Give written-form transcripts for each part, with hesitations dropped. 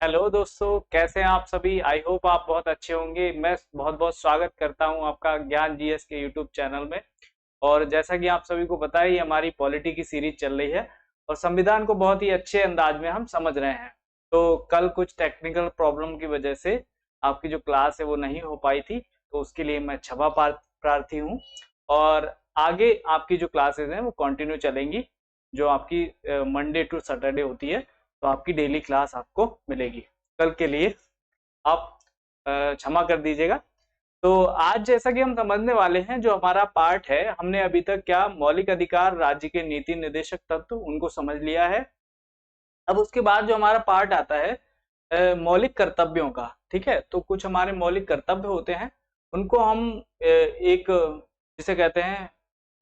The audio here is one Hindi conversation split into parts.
हेलो दोस्तों, कैसे हैं आप सभी। आई होप आप बहुत अच्छे होंगे। मैं बहुत बहुत स्वागत करता हूं आपका ज्ञान जीएस के यूट्यूब चैनल में। और जैसा कि आप सभी को पता है, ये हमारी पॉलिटी की सीरीज चल रही है और संविधान को बहुत ही अच्छे अंदाज में हम समझ रहे हैं। तो कल कुछ टेक्निकल प्रॉब्लम की वजह से आपकी जो क्लास है वो नहीं हो पाई थी, तो उसके लिए मैं क्षमा प्रार्थी हूँ। और आगे आपकी जो क्लासेस हैं वो कंटिन्यू चलेंगी, जो आपकी मंडे टू सैटरडे होती है। तो आपकी डेली क्लास आपको मिलेगी। कल के लिए आप क्षमा कर दीजिएगा। तो आज जैसा कि हम समझने वाले हैं, जो हमारा पार्ट है, हमने अभी तक क्या मौलिक अधिकार, राज्य के नीति निर्देशक तत्व, उनको समझ लिया है। अब उसके बाद जो हमारा पार्ट आता है मौलिक कर्तव्यों का, ठीक है। तो कुछ हमारे मौलिक कर्तव्य होते हैं, उनको हम एक जिसे कहते हैं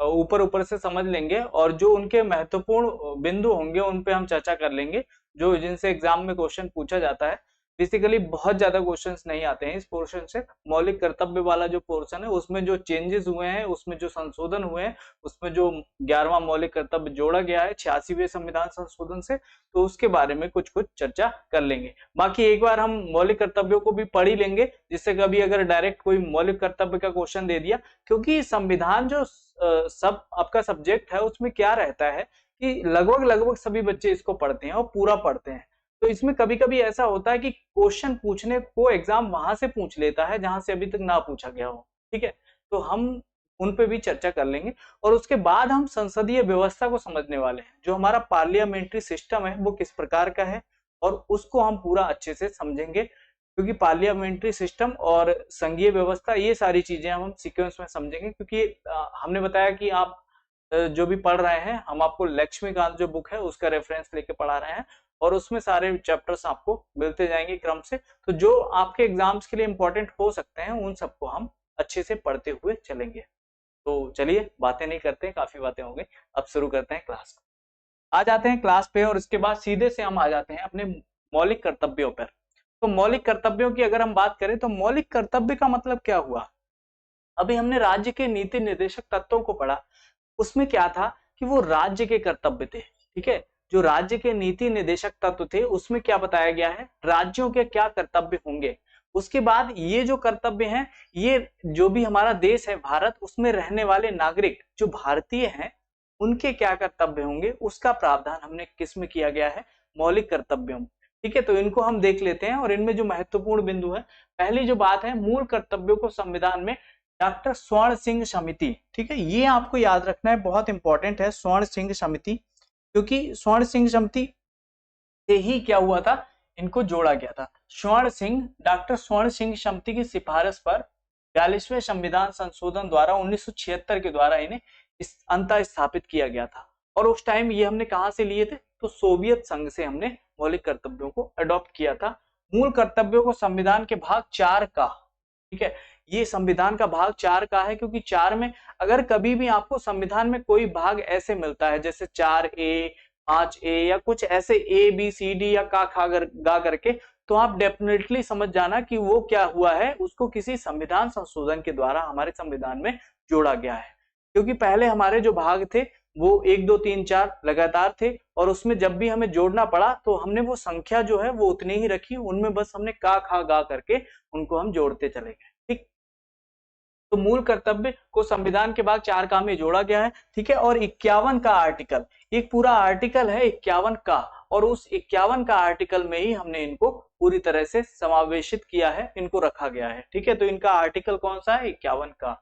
ऊपर ऊपर से समझ लेंगे, और जो उनके महत्वपूर्ण बिंदु होंगे उन पे हम चर्चा कर लेंगे, जो जिनसे एग्जाम में क्वेश्चन पूछा जाता है। बेसिकली बहुत ज्यादा क्वेश्चंस नहीं आते हैं इस पोर्शन से। मौलिक कर्तव्य वाला जो पोर्शन है, उसमें जो चेंजेस हुए हैं, उसमें जो संशोधन हुए हैं, उसमें जो 11वां मौलिक कर्तव्य जोड़ा गया है 86वें संविधान संशोधन से, तो उसके बारे में कुछ कुछ चर्चा कर लेंगे। बाकी एक बार हम मौलिक कर्तव्यों को भी पढ़ ही लेंगे, जिससे कभी अगर डायरेक्ट कोई मौलिक कर्तव्य का क्वेश्चन दे दिया, क्योंकि संविधान जो सब आपका सब्जेक्ट है, उसमें क्या रहता है कि लगभग लगभग सभी बच्चे इसको पढ़ते हैं और पूरा पढ़ते हैं। तो इसमें कभी कभी ऐसा होता है कि क्वेश्चन पूछने को एग्जाम वहां से पूछ लेता है जहां से अभी तक ना पूछा गया हो, ठीक है। तो हम उन पे भी चर्चा कर लेंगे। और उसके बाद हम संसदीय व्यवस्था को समझने वाले हैं, जो हमारा पार्लियामेंट्री सिस्टम है वो किस प्रकार का है, और उसको हम पूरा अच्छे से समझेंगे। क्योंकि पार्लियामेंट्री सिस्टम और संघीय व्यवस्था, ये सारी चीजें हम सीक्वेंस में समझेंगे। क्योंकि हमने बताया कि आप जो भी पढ़ रहे हैं, हम आपको लक्ष्मीकांत जो बुक है उसका रेफरेंस लेके पढ़ा रहे हैं, और उसमें सारे चैप्टर्स आपको मिलते जाएंगे क्रम से। तो जो आपके एग्जाम्स के लिए इंपॉर्टेंट हो सकते हैं, उन सबको हम अच्छे से पढ़ते हुए चलेंगे। तो चलिए, बातें नहीं करते हैं, काफी बातें हो गई। अब शुरू करते हैं क्लास। आ जाते हैं क्लास पे, और इसके बाद सीधे से हम आ जाते हैं अपने मौलिक कर्तव्यों पर। तो मौलिक कर्तव्यों की अगर हम बात करें, तो मौलिक कर्तव्य का मतलब क्या हुआ। अभी हमने राज्य के नीति निर्देशक तत्वों को पढ़ा। उसमें क्या था कि वो राज्य के कर्तव्य थे, ठीक है। जो राज्य के नीति निर्देशक तत्व थे, उसमें क्या बताया गया है, राज्यों के क्या कर्तव्य होंगे। उसके बाद ये जो कर्तव्य हैं, ये जो भी हमारा देश है भारत, उसमें रहने वाले नागरिक जो भारतीय हैं, उनके क्या कर्तव्य होंगे, उसका प्रावधान हमने किस में किया गया है, मौलिक कर्तव्यों में। ठीक है, तो इनको हम देख लेते हैं, और इनमें जो महत्वपूर्ण बिंदु है, पहली जो बात है, मूल कर्तव्यों को संविधान में डॉक्टर स्वर्ण सिंह समिति, ठीक है, ये आपको याद रखना है, बहुत इंपॉर्टेंट है स्वर्ण सिंह समिति। क्योंकि स्वर्ण सिंह समिति से ही क्या हुआ था, इनको जोड़ा गया था। डॉक्टर स्वर्ण सिंह समिति की सिफारिश पर 42वें संविधान संशोधन द्वारा 1976 के द्वारा इन्हें अंतः स्थापित किया गया था। और उस टाइम ये हमने कहां से लिए थे, तो सोवियत संघ से हमने मौलिक कर्तव्यों को अडॉप्ट किया था। मूल कर्तव्यों को संविधान के भाग 4 का, ठीक है, ये संविधान का भाग 4 का है। क्योंकि 4 में अगर कभी भी आपको संविधान में कोई भाग ऐसे मिलता है, जैसे 4A, 5A, या कुछ ऐसे ABCD या का खा गा करके, तो आप डेफिनेटली समझ जाना कि वो क्या हुआ है, उसको किसी संविधान संशोधन के द्वारा हमारे संविधान में जोड़ा गया है। क्योंकि पहले हमारे जो भाग थे वो 1 2 3 4 लगातार थे, और उसमें जब भी हमें जोड़ना पड़ा तो हमने वो संख्या जो है वो उतनी ही रखी, उनमें बस हमने का खा गा करके उनको हम जोड़ते चले गए, ठीक। तो मूल कर्तव्य को संविधान के बाद 4 का में जोड़ा गया है, ठीक है। और 51 का आर्टिकल, एक पूरा आर्टिकल है 51 का, और उस 51 का आर्टिकल में ही हमने इनको पूरी तरह से समावेशित किया है, इनको रखा गया है, ठीक है। तो इनका आर्टिकल कौन सा है, 51 का।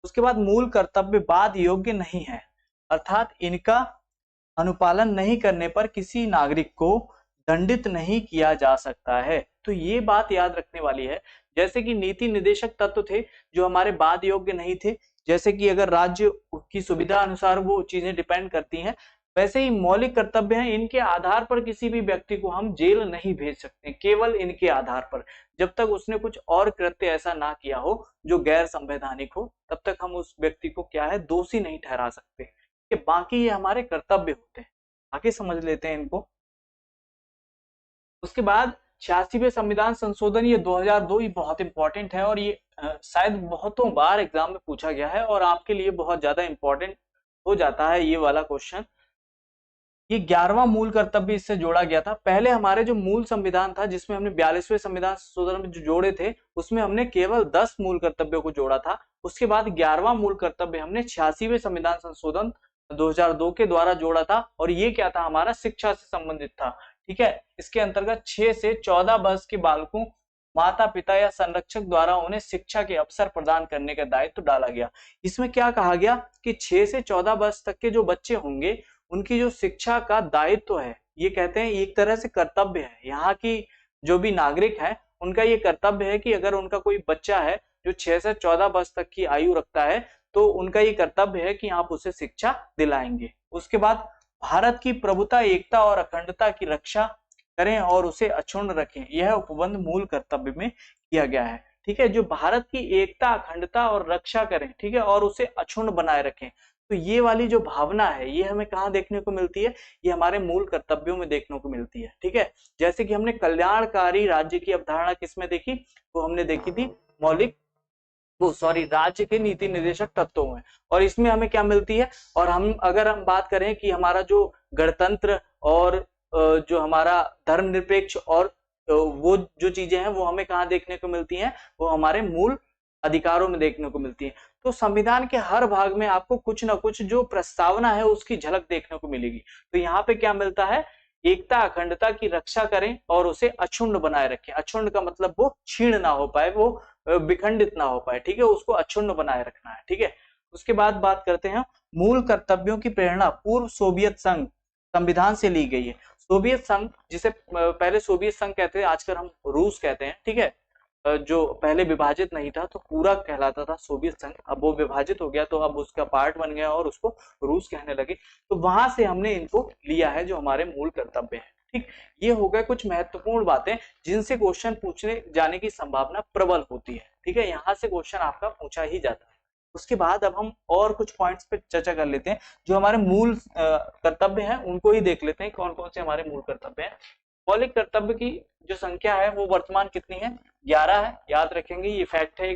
उसके बाद मूल कर्तव्य बाद योग्य नहीं है, अर्थात इनका अनुपालन नहीं करने पर किसी नागरिक को दंडित नहीं किया जा सकता है। तो ये बात याद रखने वाली है। जैसे कि नीति निर्देशक तत्व थे जो हमारे बाद योग्य नहीं थे, जैसे कि अगर राज्य की सुविधा अनुसार वो चीजें डिपेंड करती हैं, वैसे ही मौलिक कर्तव्य हैं, इनके आधार पर किसी भी व्यक्ति को हम जेल नहीं भेज सकते, केवल इनके आधार पर। जब तक उसने कुछ और कृत्य ऐसा ना किया हो जो गैर संवैधानिक हो, तब तक हम उस व्यक्ति को क्या है, दोषी नहीं ठहरा सकते। कि बाकी ये हमारे कर्तव्य होते हैं। आगे समझ लेते हैं इनको। उसके बाद 86वें संविधान संशोधन, ये 2002, ये बहुत इंपॉर्टेंट है, और ये शायद बहुतों बार एग्जाम में पूछा गया है, और आपके लिए बहुत ज्यादा इंपॉर्टेंट हो जाता है ये वाला क्वेश्चन। ये 11वां मूल कर्तव्य इससे जोड़ा गया था। पहले हमारे जो मूल संविधान था जिसमें हमने 42वें संविधान संशोधन में जो जोड़े थे उसमें हमने केवल 10 मूल कर्तव्यों को जोड़ा था। उसके बाद 11वां मूल कर्तव्य हमने 86वें संविधान संशोधन 2002 के द्वारा जोड़ा था, और ये क्या था, हमारा शिक्षा से संबंधित था। ठीक है, इसके अंतर्गत 6 से 14 वर्ष के बालकों, माता पिता या संरक्षक द्वारा उन्हें शिक्षा के अवसर प्रदान करने का दायित्व डाला गया। इसमें क्या कहा गया कि 6 से 14 वर्ष तक के जो बच्चे होंगे उनकी जो शिक्षा का दायित्व है, ये कहते हैं एक तरह से कर्तव्य है। यहाँ की जो भी नागरिक है उनका ये कर्तव्य है कि अगर उनका कोई बच्चा है जो 6 से 14 वर्ष तक की आयु रखता है तो उनका ये कर्तव्य है कि आप उसे शिक्षा दिलाएंगे। उसके बाद भारत की प्रभुता, एकता और अखंडता की रक्षा करें और उसे अक्षुण्ण रखें, यह उपबंध मूल कर्तव्य में किया गया है। ठीक है, जो भारत की एकता, अखंडता और रक्षा करें, ठीक है, और उसे अक्षुण्ण बनाए रखें, तो ये वाली जो भावना है ये हमें कहाँ देखने को मिलती है, ये हमारे मूल कर्तव्यों में देखने को मिलती है। ठीक है, जैसे कि हमने कल्याणकारी राज्य की अवधारणा किसमें देखी, वो हमने देखी थी मौलिक राज्य के नीति निर्देशक तत्वों में, और इसमें हमें क्या मिलती है, और अगर हम बात करें कि हमारा जो गणतंत्र और जो हमारा धर्मनिरपेक्ष और वो जो चीजें हैं वो हमें कहाँ देखने को मिलती हैं, वो हमारे मूल अधिकारों में देखने को मिलती है। तो संविधान के हर भाग में आपको कुछ ना कुछ जो प्रस्तावना है उसकी झलक देखने को मिलेगी। तो यहाँ पे क्या मिलता है, एकता अखंडता की रक्षा करें और उसे अक्षुण्ण बनाए रखें। अक्षुण्ण का मतलब वो क्षीण ना हो पाए, वो विखंडित ना हो पाए, ठीक है, उसको अक्षुण्ण बनाए रखना है। ठीक है, उसके बाद बात करते हैं मूल कर्तव्यों की प्रेरणा पूर्व सोवियत संघ संविधान से ली गई है। सोवियत संघ, जिसे पहले सोवियत संघ कहते थे, आजकल हम रूस कहते हैं। ठीक है, जो पहले विभाजित नहीं था तो पूरा कहलाता था सोवियत संघ, अब वो विभाजित हो गया तो अब उसका पार्ट बन गया और उसको रूस कहने लगे। तो वहां से हमने इनको लिया है जो हमारे मूल कर्तव्य है। ठीक, ये हो गए कुछ महत्वपूर्ण बातें जिनसे क्वेश्चन पूछने जाने की संभावना प्रबल होती है। ठीक है, यहाँ से क्वेश्चन आपका पूछा ही जाता है। उसके बाद अब हम और कुछ पॉइंट्स पे चर्चा कर लेते हैं जो हमारे मूल कर्तव्य हैं, उनको ही देख लेते हैं कौन कौन से हमारे मूल कर्तव्य हैं। मौलिक कर्तव्य की जो संख्या है वो वर्तमान कितनी है, 11 है। याद रखेंगे, ये फैक्ट है।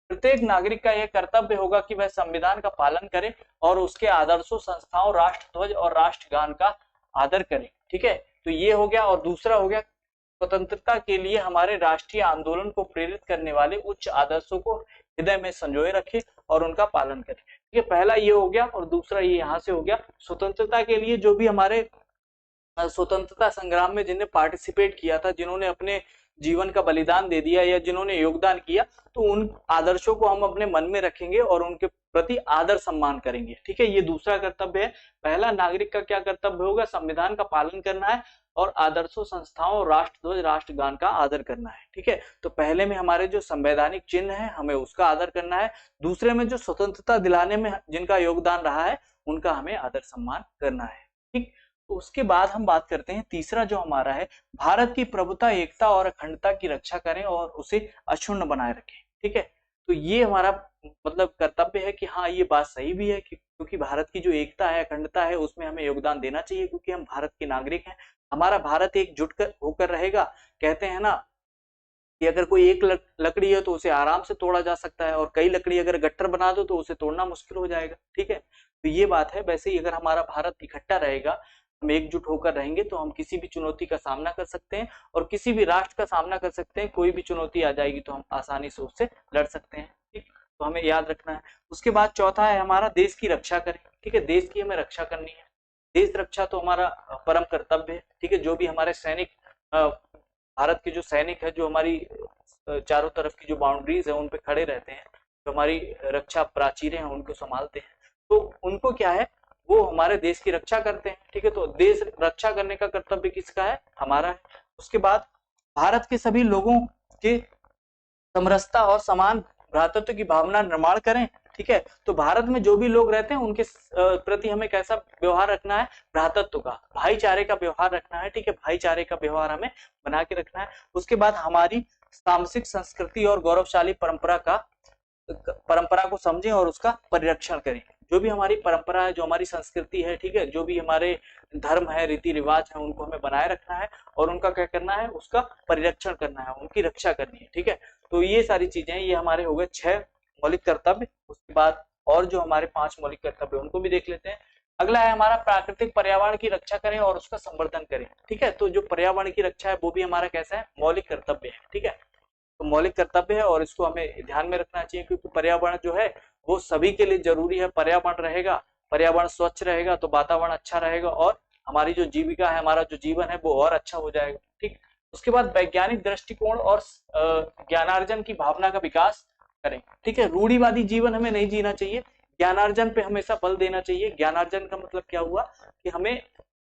प्रत्येक नागरिक का यह कर्तव्य होगा कि वह संविधान का पालन करे और उसके आदर्शों, संस्थाओं, राष्ट्रध्वज और राष्ट्रगान का आदर करे। ठीक है, तो ये हो गया। और दूसरा हो गया, स्वतंत्रता के लिए हमारे राष्ट्रीय आंदोलन को प्रेरित करने वाले उच्च आदर्शों को हृदय में संजोए रखे और उनका पालन करे। ठीक है, पहला ये हो गया और दूसरा ये यहाँ से हो गया। स्वतंत्रता के लिए जो भी हमारे स्वतंत्रता संग्राम में जिन्हें पार्टिसिपेट किया था, जिन्होंने अपने जीवन का बलिदान दे दिया या जिन्होंने योगदान किया, तो उन आदर्शों को हम अपने मन में रखेंगे और उनके प्रति आदर सम्मान करेंगे। ठीक है, ये दूसरा कर्तव्य है। पहला नागरिक का क्या कर्तव्य होगा, संविधान का पालन करना है और आदर्शों, संस्थाओं, राष्ट्रध्वज, राष्ट्रगान का आदर करना है। ठीक है, तो पहले में हमारे जो संवैधानिक चिन्ह है हमें उसका आदर करना है, दूसरे में जो स्वतंत्रता दिलाने में जिनका योगदान रहा है उनका हमें आदर सम्मान करना है। ठीक, तो उसके बाद हम बात करते हैं तीसरा जो हमारा है, भारत की प्रभुता, एकता और अखंडता की रक्षा करें और उसे अक्षुण्ण बनाए रखें। ठीक है, तो ये हमारा मतलब कर्तव्य है कि हाँ, ये बात सही भी है कि क्योंकि भारत की जो एकता है, अखंडता है, उसमें हमें योगदान देना चाहिए क्योंकि हम भारत के नागरिक हैं। हमारा भारत एकजुट होकर रहेगा। कहते हैं ना कि अगर कोई एक लकड़ी है तो उसे आराम से तोड़ा जा सकता है, और कई लकड़ी अगर गट्टर बना दो तो उसे तोड़ना मुश्किल हो जाएगा। ठीक है, तो ये बात है। वैसे ही अगर हमारा भारत इकट्ठा रहेगा, हम एकजुट होकर रहेंगे, तो हम किसी भी चुनौती का सामना कर सकते हैं और किसी भी राष्ट्र का सामना कर सकते हैं। कोई भी चुनौती आ जाएगी तो हम आसानी से उससे लड़ सकते हैं। ठीक, तो हमें याद रखना है। उसके बाद चौथा है हमारा, देश की रक्षा करें। ठीक है, देश की हमें रक्षा करनी है। देश रक्षा तो हमारा परम कर्तव्य है। ठीक है, जो भी हमारे सैनिक, भारत के जो सैनिक है, जो हमारी चारों तरफ की जो बाउंड्रीज है उन पे खड़े रहते हैं, जो हमारी रक्षा प्राचीरें हैं उनको संभालते हैं, तो उनको क्या है, वो हमारे देश की रक्षा करते हैं। ठीक है, तो देश रक्षा करने का कर्तव्य किसका है, हमारा है। उसके बाद भारत के सभी लोगों के समरसता और समान भ्रातृत्व की भावना निर्माण करें। ठीक है, तो भारत में जो भी लोग रहते हैं उनके प्रति हमें कैसा व्यवहार रखना है, भ्रातृत्व का, भाईचारे का व्यवहार रखना है। ठीक है, भाईचारे का व्यवहार हमें बना के रखना है। उसके बाद हमारी सामाजिक संस्कृति और गौरवशाली परंपरा को समझें और उसका परिरक्षण करें। जो भी हमारी परंपरा है, जो हमारी संस्कृति है, ठीक है, जो भी हमारे धर्म है, रीति रिवाज है, उनको हमें बनाए रखना है और उनका क्या करना है, उसका परिरक्षण करना है, उनकी रक्षा करनी है। ठीक है, तो ये सारी चीजें, ये हमारे हो गए 6 मौलिक कर्तव्य। उसके बाद और जो हमारे 5 मौलिक कर्तव्य उनको भी देख लेते हैं। अगला है हमारा प्राकृतिक पर्यावरण की रक्षा करें और उसका संवर्धन करें। ठीक है, तो जो पर्यावरण की रक्षा है वो भी हमारा कैसा है, मौलिक कर्तव्य है। ठीक है, तो मौलिक कर्तव्य है और इसको हमें ध्यान में रखना चाहिए, क्योंकि पर्यावरण जो है वो सभी के लिए जरूरी है। पर्यावरण रहेगा, पर्यावरण स्वच्छ रहेगा तो वातावरण अच्छा रहेगा और हमारी जो जीविका है, हमारा जो जीवन है वो और अच्छा हो जाएगा। ठीक, उसके बाद वैज्ञानिक दृष्टिकोण और ज्ञानार्जन की भावना का विकास करें। ठीक है, रूढ़िवादी जीवन हमें नहीं जीना चाहिए, ज्ञानार्जन पे हमेशा बल देना चाहिए। ज्ञानार्जन का मतलब क्या हुआ कि हमें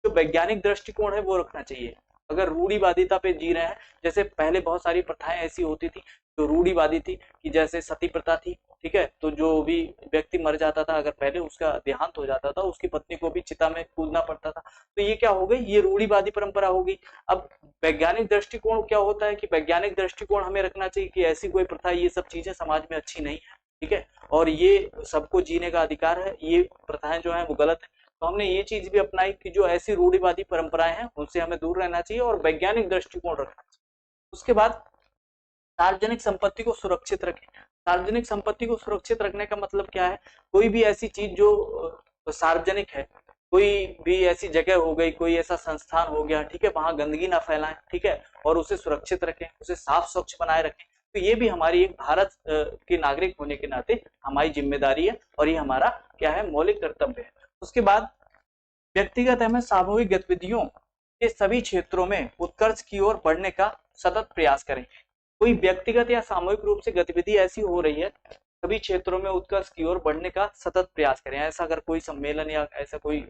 जो वैज्ञानिक दृष्टिकोण है वो रखना चाहिए। अगर रूढ़िवादिता पे जी रहे हैं, जैसे पहले बहुत सारी प्रथाएं ऐसी होती थी जो रूढ़िवादी थी, कि जैसे सती प्रथा थी। ठीक है, तो जो भी व्यक्ति मर जाता था, अगर पहले उसका देहांत हो जाता था, उसकी पत्नी को भी चिता में कूदना पड़ता था। तो ये क्या हो गई, ये रूढ़िवादी परंपरा हो गई। अब वैज्ञानिक दृष्टिकोण क्या होता है कि वैज्ञानिक दृष्टिकोण हमें रखना चाहिए कि ऐसी कोई प्रथा, ये सब चीजें समाज में अच्छी नहीं है। ठीक है, और ये सबको जीने का अधिकार है, ये प्रथाएं जो है वो गलत है। तो हमने ये चीज भी अपनाई कि जो ऐसी रूढ़िवादी परंपराएं हैं उनसे हमें दूर रहना चाहिए और वैज्ञानिक दृष्टिकोण रखना चाहिए। उसके बाद सार्वजनिक संपत्ति को सुरक्षित रखें। सार्वजनिक संपत्ति को सुरक्षित रखने का मतलब क्या है, कोई भी ऐसी चीज जो सार्वजनिक है, कोई भी ऐसी जगह हो गई, कोई ऐसा संस्थान हो गया, ठीक है, वहां गंदगी ना फैलाएं। ठीक है, और उसे सुरक्षित रखें, उसे साफ स्वच्छ बनाए रखें। तो ये भी हमारी एक भारत के नागरिक होने के नाते हमारी जिम्मेदारी है और ये हमारा क्या है, मौलिक कर्तव्य है। उसके बाद व्यक्तिगत एवं सामूहिक गतिविधियों के सभी क्षेत्रों में उत्कर्ष की ओर बढ़ने का सतत प्रयास करें। कोई व्यक्तिगत या सामूहिक रूप से गतिविधि ऐसी हो रही है, सभी क्षेत्रों में उत्कर्ष की ओर बढ़ने का सतत प्रयास करें। ऐसा अगर कोई सम्मेलन या ऐसा कोई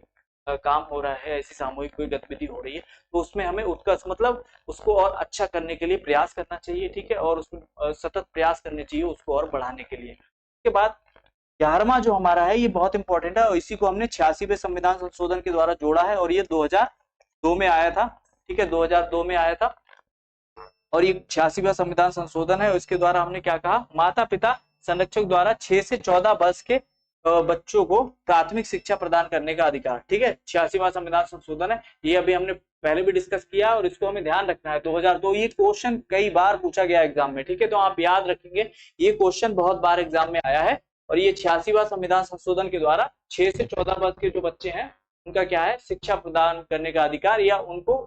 काम हो रहा है, ऐसी सामूहिक कोई गतिविधि हो रही है, तो उसमें हमें उत्कर्ष मतलब उसको और अच्छा करने के लिए प्रयास करना चाहिए। ठीक है, और उसमें सतत प्रयास करने चाहिए उसको और बढ़ाने के लिए। उसके बाद 11वां जो हमारा है ये बहुत इंपॉर्टेंट है और इसी को हमने 86वें संविधान संशोधन के द्वारा जोड़ा है और ये 2002 में आया था। ठीक है, 2002 में आया था और ये 86वां संविधान संशोधन है। इसके द्वारा हमने क्या कहा, माता पिता संरक्षक द्वारा 6 से 14 वर्ष के बच्चों को प्राथमिक शिक्षा प्रदान करने का अधिकार। ठीक है, 86वां संविधान संशोधन है, ये अभी हमने पहले भी डिस्कस किया और इसको हमें ध्यान रखना है। 2002 ये क्वेश्चन कई बार पूछा गया एग्जाम में। ठीक है, तो आप याद रखेंगे, ये क्वेश्चन बहुत बार एग्जाम में आया है और ये 86वां संविधान संशोधन के द्वारा 6 से 14 वर्ष के जो बच्चे हैं उनका क्या है, शिक्षा प्रदान करने का अधिकार, या उनको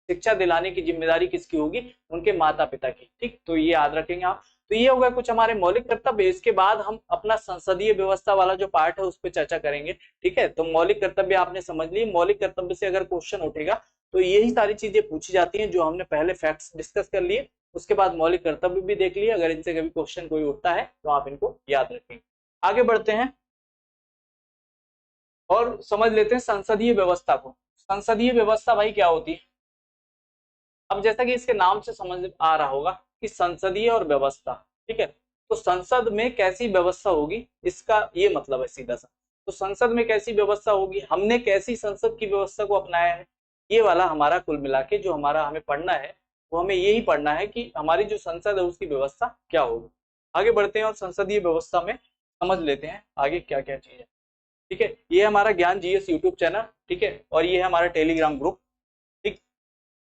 शिक्षा दिलाने की जिम्मेदारी किसकी होगी, उनके माता पिता की। ठीक, तो ये याद रखेंगे आप। तो ये हो गया कुछ हमारे मौलिक कर्तव्य। इसके बाद हम अपना संसदीय व्यवस्था वाला जो पार्ट है उस पर चर्चा करेंगे। ठीक है, तो मौलिक कर्तव्य आपने समझ ली। मौलिक कर्तव्य से अगर क्वेश्चन उठेगा तो यही सारी चीजें पूछी जाती हैं जो हमने पहले फैक्ट्स डिस्कस कर लिए। उसके बाद मौलिक कर्तव्य भी देख लिए, अगर इनसे कभी क्वेश्चन कोई उठता है तो आप इनको याद रखेंगे। आगे बढ़ते हैं और समझ लेते हैं संसदीय व्यवस्था को। संसदीय व्यवस्था भाई क्या होती है। अब जैसा कि इसके नाम से समझ आ रहा होगा कि संसदीय और व्यवस्था, ठीक है, तो संसद में कैसी व्यवस्था होगी, इसका ये मतलब है सीधा सा। तो संसद में कैसी व्यवस्था होगी, हमने कैसी संसद की व्यवस्था को अपनाया है, ये वाला हमारा कुल मिला के जो हमारा हमें पढ़ना है वो हमें यही पढ़ना है कि हमारी जो संसद है उसकी व्यवस्था क्या होगी। आगे बढ़ते हैं और संसदीय व्यवस्था में समझ लेते हैं आगे क्या क्या चीज है। ठीक है, ये हमारा ज्ञान जीएस यूट्यूब चैनल, ठीक है, और ये है हमारा टेलीग्राम ग्रुप। ठीक,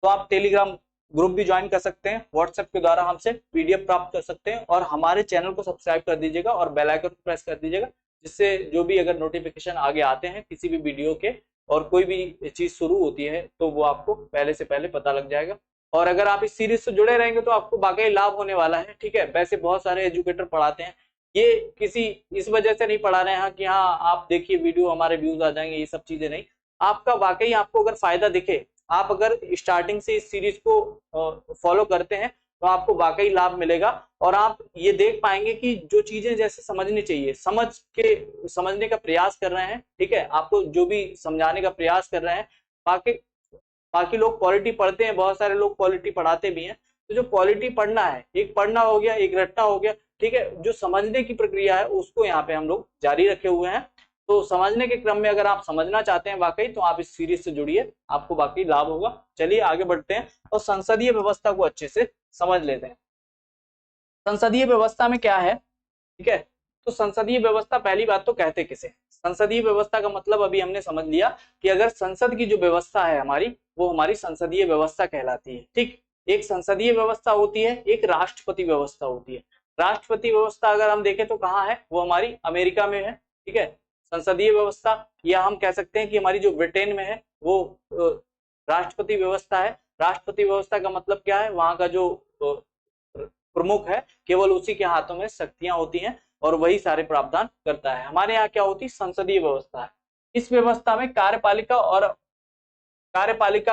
तो आप टेलीग्राम ग्रुप भी ज्वाइन कर सकते हैं, व्हाट्सएप के द्वारा हमसे पीडीएफ प्राप्त कर सकते हैं और हमारे चैनल को सब्सक्राइब कर दीजिएगा और बेल आइकन प्रेस कर दीजिएगा, जिससे जो भी अगर नोटिफिकेशन आगे आते हैं किसी भी वीडियो के और कोई भी चीज शुरू होती है तो वो आपको पहले से पहले पता लग जाएगा। और अगर आप इस सीरीज से जुड़े रहेंगे तो आपको वाकई लाभ होने वाला है। ठीक है, वैसे बहुत सारे एजुकेटर पढ़ाते हैं, ये किसी इस वजह से नहीं पढ़ा रहे हैं कि हाँ आप देखिए वीडियो हमारे व्यूज आ जाएंगे, ये सब चीजें नहीं। आपका वाकई आपको अगर फायदा दिखे, आप अगर स्टार्टिंग से इस सीरीज को फॉलो करते हैं तो आपको वाकई लाभ मिलेगा और आप ये देख पाएंगे कि जो चीजें जैसे समझनी चाहिए समझने का प्रयास कर रहे हैं। ठीक है, आपको जो भी समझाने का प्रयास कर रहे हैं, बाकी बाकी लोग पॉलिटी पढ़ते हैं, बहुत सारे लोग पॉलिटी पढ़ाते भी हैं। तो जो पॉलिटी पढ़ना है, एक पढ़ना हो गया, एक रटना हो गया। ठीक है, जो समझने की प्रक्रिया है उसको यहाँ पे हम लोग जारी रखे हुए हैं। तो समझने के क्रम में अगर आप समझना चाहते हैं वाकई, तो आप इस सीरीज से जुड़िए, आपको वाकई लाभ होगा। चलिए आगे बढ़ते हैं और संसदीय व्यवस्था को अच्छे से समझ लेते हैं। संसदीय व्यवस्था में क्या है, ठीक है, तो संसदीय व्यवस्था पहली बात तो कहते किसे, संसदीय व्यवस्था का मतलब अभी हमने समझ लिया कि अगर संसद की जो व्यवस्था है हमारी, वो हमारी संसदीय व्यवस्था कहलाती है। ठीक, एक संसदीय व्यवस्था होती है, एक राष्ट्रपति व्यवस्था होती है। राष्ट्रपति व्यवस्था अगर हम देखें तो कहाँ है, वो हमारी अमेरिका में है। ठीक है, संसदीय व्यवस्था, या हम कह सकते हैं कि हमारी जो ब्रिटेन में है वो राष्ट्रपति व्यवस्था है। राष्ट्रपति व्यवस्था का मतलब क्या है, वहां का जो प्रमुख है केवल उसी के हाथों में शक्तियां होती हैं और वही सारे प्रावधान करता है। हमारे यहाँ क्या होती है, संसदीय व्यवस्था है। इस व्यवस्था में कार्यपालिका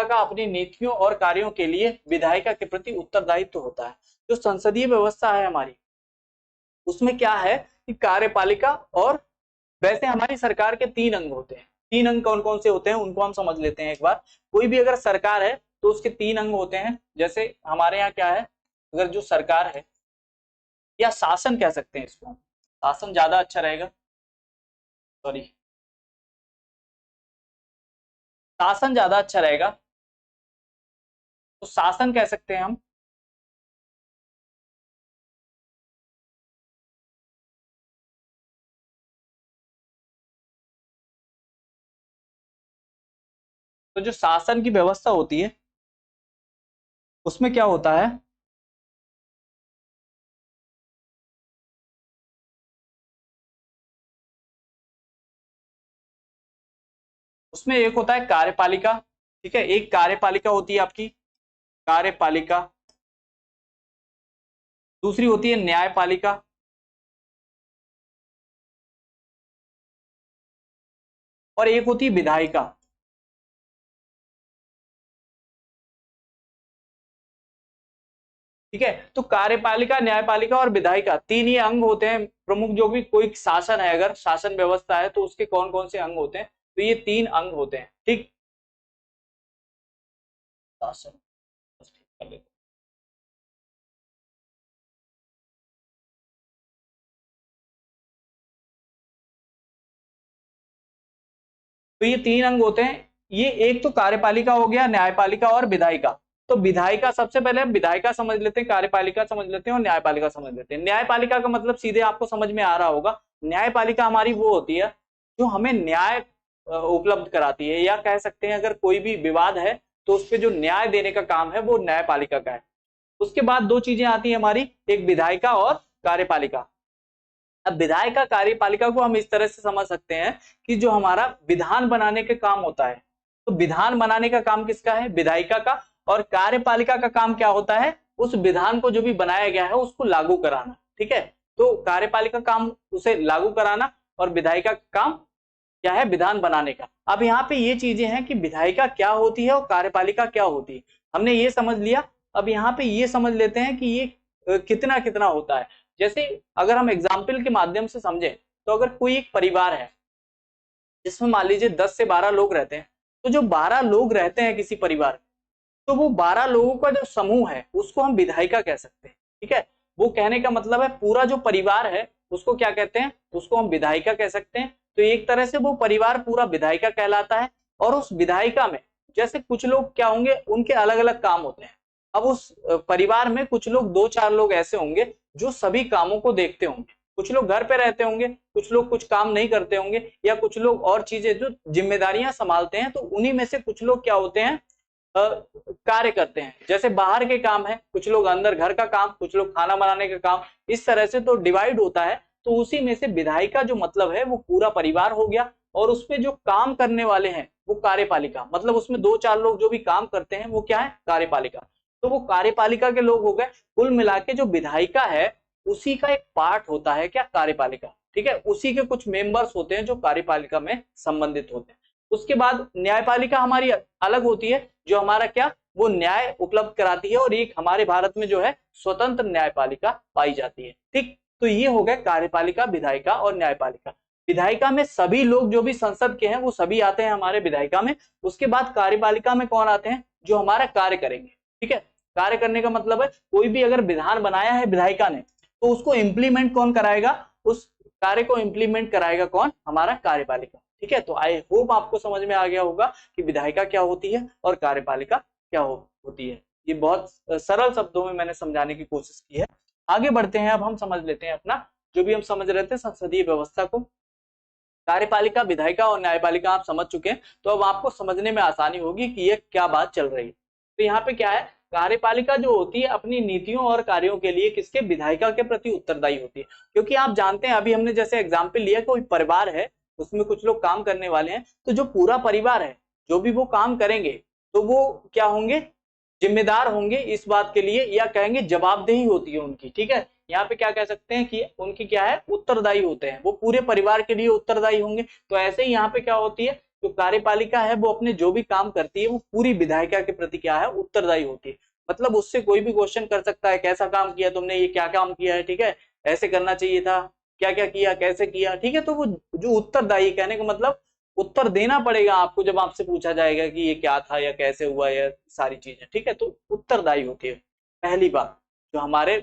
का अपनी नीतियों और कार्यों के लिए विधायिका के प्रति उत्तरदायित्व होता है। जो संसदीय व्यवस्था है हमारी, उसमें क्या है कि कार्यपालिका, और वैसे हमारी सरकार के 3 अंग होते हैं। 3 अंग कौन कौन से होते हैं उनको हम समझ लेते हैं एक बार। कोई भी अगर सरकार है तो उसके 3 अंग होते हैं। जैसे हमारे यहाँ क्या है, अगर जो सरकार है, या शासन कह सकते हैं इसको, शासन ज्यादा अच्छा रहेगा, सॉरी शासन ज्यादा अच्छा रहेगा, तो शासन कह सकते हैं हम। तो जो शासन की व्यवस्था होती है उसमें क्या होता है, उसमें एक होता है कार्यपालिका, ठीक है, एक कार्यपालिका होती है आपकी कार्यपालिका, दूसरी होती है न्यायपालिका, और एक होती है विधायिका। ठीक है, तो कार्यपालिका, न्यायपालिका और विधायिका 3 ही अंग होते हैं प्रमुख। जो भी कोई शासन है, अगर शासन व्यवस्था है तो उसके कौन कौन से अंग होते हैं, तो ये 3 अंग होते हैं। ठीक, शासन, बस ठीक कर लेते हैं। तो ये 3 अंग होते हैं। ये एक तो कार्यपालिका हो गया, न्यायपालिका और विधायिका। तो विधायिका, सबसे पहले हम विधायिका समझ लेते हैं, कार्यपालिका समझ लेते हैं और न्यायपालिका समझ लेते हैं। न्यायपालिका का मतलब सीधे आपको समझ में आ रहा होगा, न्यायपालिका हमारी वो होती है जो हमें न्याय उपलब्ध कराती है, या कह सकते हैं अगर कोई भी विवाद है तो उस पर जो न्याय देने का काम है वो न्यायपालिका का है। उसके बाद 2 चीजें आती है हमारी, एक विधायिका और कार्यपालिका। अब विधायिका कार्यपालिका को हम इस तरह से समझ सकते हैं कि जो हमारा विधान बनाने का काम होता है, तो विधान बनाने का काम किसका है, विधायिका का। और कार्यपालिका का काम क्या होता है, उस विधान को जो भी बनाया गया है उसको लागू कराना। ठीक है, तो कार्यपालिका काम उसे लागू कराना और विधायिका का काम क्या है, विधान बनाने का। अब यहाँ पे ये चीजें हैं कि विधायिका क्या होती है और कार्यपालिका क्या होती है, हमने ये समझ लिया। अब यहाँ पे ये समझ लेते हैं कि ये कितना कितना होता है। जैसे अगर हम एग्जाम्पल के माध्यम से समझें, तो अगर कोई एक परिवार है जिसमें मान लीजिए 10 से 12 लोग रहते हैं, तो जो 12 लोग रहते हैं किसी परिवार, तो वो 12 लोगों का जो समूह है उसको हम विधायिका कह सकते हैं। ठीक है, वो कहने का मतलब है पूरा जो परिवार है उसको क्या कहते हैं, उसको हम विधायिका कह सकते हैं। तो एक तरह से वो परिवार पूरा विधायिका कहलाता है। और उस विधायिका में जैसे कुछ लोग क्या होंगे, उनके अलग अलग काम होते हैं। अब उस परिवार में कुछ लोग, 2-4 लोग ऐसे होंगे जो सभी कामों को देखते होंगे। कुछ लोग घर पे रहते होंगे, कुछ लोग कुछ काम नहीं करते होंगे, या कुछ लोग और चीजें जो जिम्मेदारियां संभालते हैं। तो उन्हीं में से कुछ लोग क्या होते हैं, कार्य करते हैं। जैसे बाहर के काम है, कुछ लोग अंदर घर का काम, कुछ लोग खाना बनाने का काम, इस तरह से तो डिवाइड होता है। तो उसी में से विधायिका जो मतलब है वो पूरा परिवार हो गया, और उसमें जो काम करने वाले हैं वो कार्यपालिका, मतलब उसमें 2-4 लोग जो भी काम करते हैं वो क्या है, कार्यपालिका। तो वो कार्यपालिका के लोग हो गए। कुल मिला के जो विधायिका है उसी का एक पार्ट होता है क्या, कार्यपालिका। ठीक है, उसी के कुछ मेंबर्स होते हैं जो कार्यपालिका में संबंधित होते हैं। उसके बाद न्यायपालिका हमारी अलग होती है, जो हमारा क्या, वो न्याय उपलब्ध कराती है। और एक हमारे भारत में जो है स्वतंत्र न्यायपालिका पाई जाती है। ठीक, तो ये हो गए कार्यपालिका, विधायिका और न्यायपालिका। विधायिका में सभी लोग जो भी संसद के हैं वो सभी आते हैं हमारे विधायिका में। उसके बाद कार्यपालिका में कौन आते हैं, जो हमारा कार्य करेंगे। ठीक है, कार्य करने का मतलब है कोई भी अगर विधान बनाया है विधायिका ने, तो उसको इम्प्लीमेंट कौन कराएगा, उस कार्य को इम्प्लीमेंट कराएगा कौन, हमारा कार्यपालिका। ठीक है, तो आई होप आपको समझ में आ गया होगा कि विधायिका क्या होती है और कार्यपालिका क्या होती है। ये बहुत सरल शब्दों में मैंने समझाने की कोशिश की है। आगे बढ़ते हैं, अब हम समझ लेते हैं अपना जो भी हम समझ रहे थे संसदीय व्यवस्था को। कार्यपालिका, विधायिका और न्यायपालिका आप समझ चुके हैं, तो अब आपको समझने में आसानी होगी कि ये क्या बात चल रही है। तो यहाँ पे क्या है, कार्यपालिका जो होती है अपनी नीतियों और कार्यों के लिए किसके, विधायिका के प्रति उत्तरदायी होती है। क्योंकि आप जानते हैं, अभी हमने जैसे एग्जाम्पल लिया, कोई परिवार है, उसमें कुछ लोग काम करने वाले हैं, तो जो पूरा परिवार है जो भी वो काम करेंगे तो वो क्या होंगे, जिम्मेदार होंगे इस बात के लिए, या कहेंगे जवाबदेही होती है उनकी। ठीक है, यहाँ पे क्या कह सकते हैं कि उनकी क्या है, उत्तरदायी होते हैं, वो पूरे परिवार के लिए उत्तरदायी होंगे। तो ऐसे ही यहाँ पे क्या होती है, जो कार्यपालिका है वो अपने जो भी काम करती है वो पूरी विधायिका के प्रति क्या है, उत्तरदायी होती है। मतलब उससे कोई भी क्वेश्चन कर सकता है, कैसा काम किया तुमने, ये क्या काम किया है, ठीक है, ऐसे करना चाहिए था, क्या क्या किया, कैसे किया, ठीक है। तो वो जो उत्तरदायी, कहने का मतलब उत्तर देना पड़ेगा आपको जब आपसे पूछा जाएगा कि ये क्या था या कैसे हुआ, या सारी चीजें, ठीक है। तो उत्तरदायी होती है पहली बात जो हमारे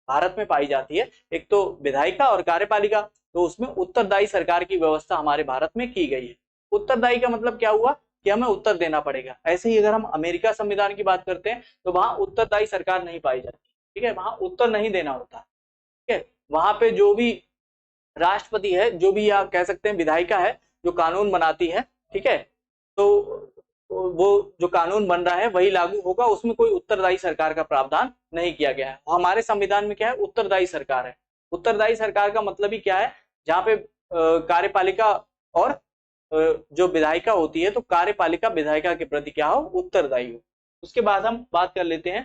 भारत में पाई जाती है। एक तो विधायिका और कार्यपालिका, तो उसमें उत्तरदायी सरकार की व्यवस्था हमारे भारत में की गई है। उत्तरदायी का मतलब क्या हुआ कि हमें उत्तर देना पड़ेगा। ऐसे ही अगर हम अमेरिका संविधान की बात करते हैं तो वहां उत्तरदायी सरकार नहीं पाई जाती, ठीक है, वहां उत्तर नहीं देना होता, ठीक है। वहां पे जो भी राष्ट्रपति है, जो भी या कह सकते हैं विधायिका है, जो कानून बनाती है, ठीक है, तो वो जो कानून बन रहा है वही लागू होगा, उसमें कोई उत्तरदायी सरकार का प्रावधान नहीं किया गया है। हमारे संविधान में क्या है, उत्तरदायी सरकार है। उत्तरदायी सरकार का मतलब ही क्या है, जहाँ पे कार्यपालिका और जो विधायिका होती है, तो कार्यपालिका विधायिका के प्रति क्या हो, उत्तरदायी हो। उसके बाद हम बात कर लेते हैं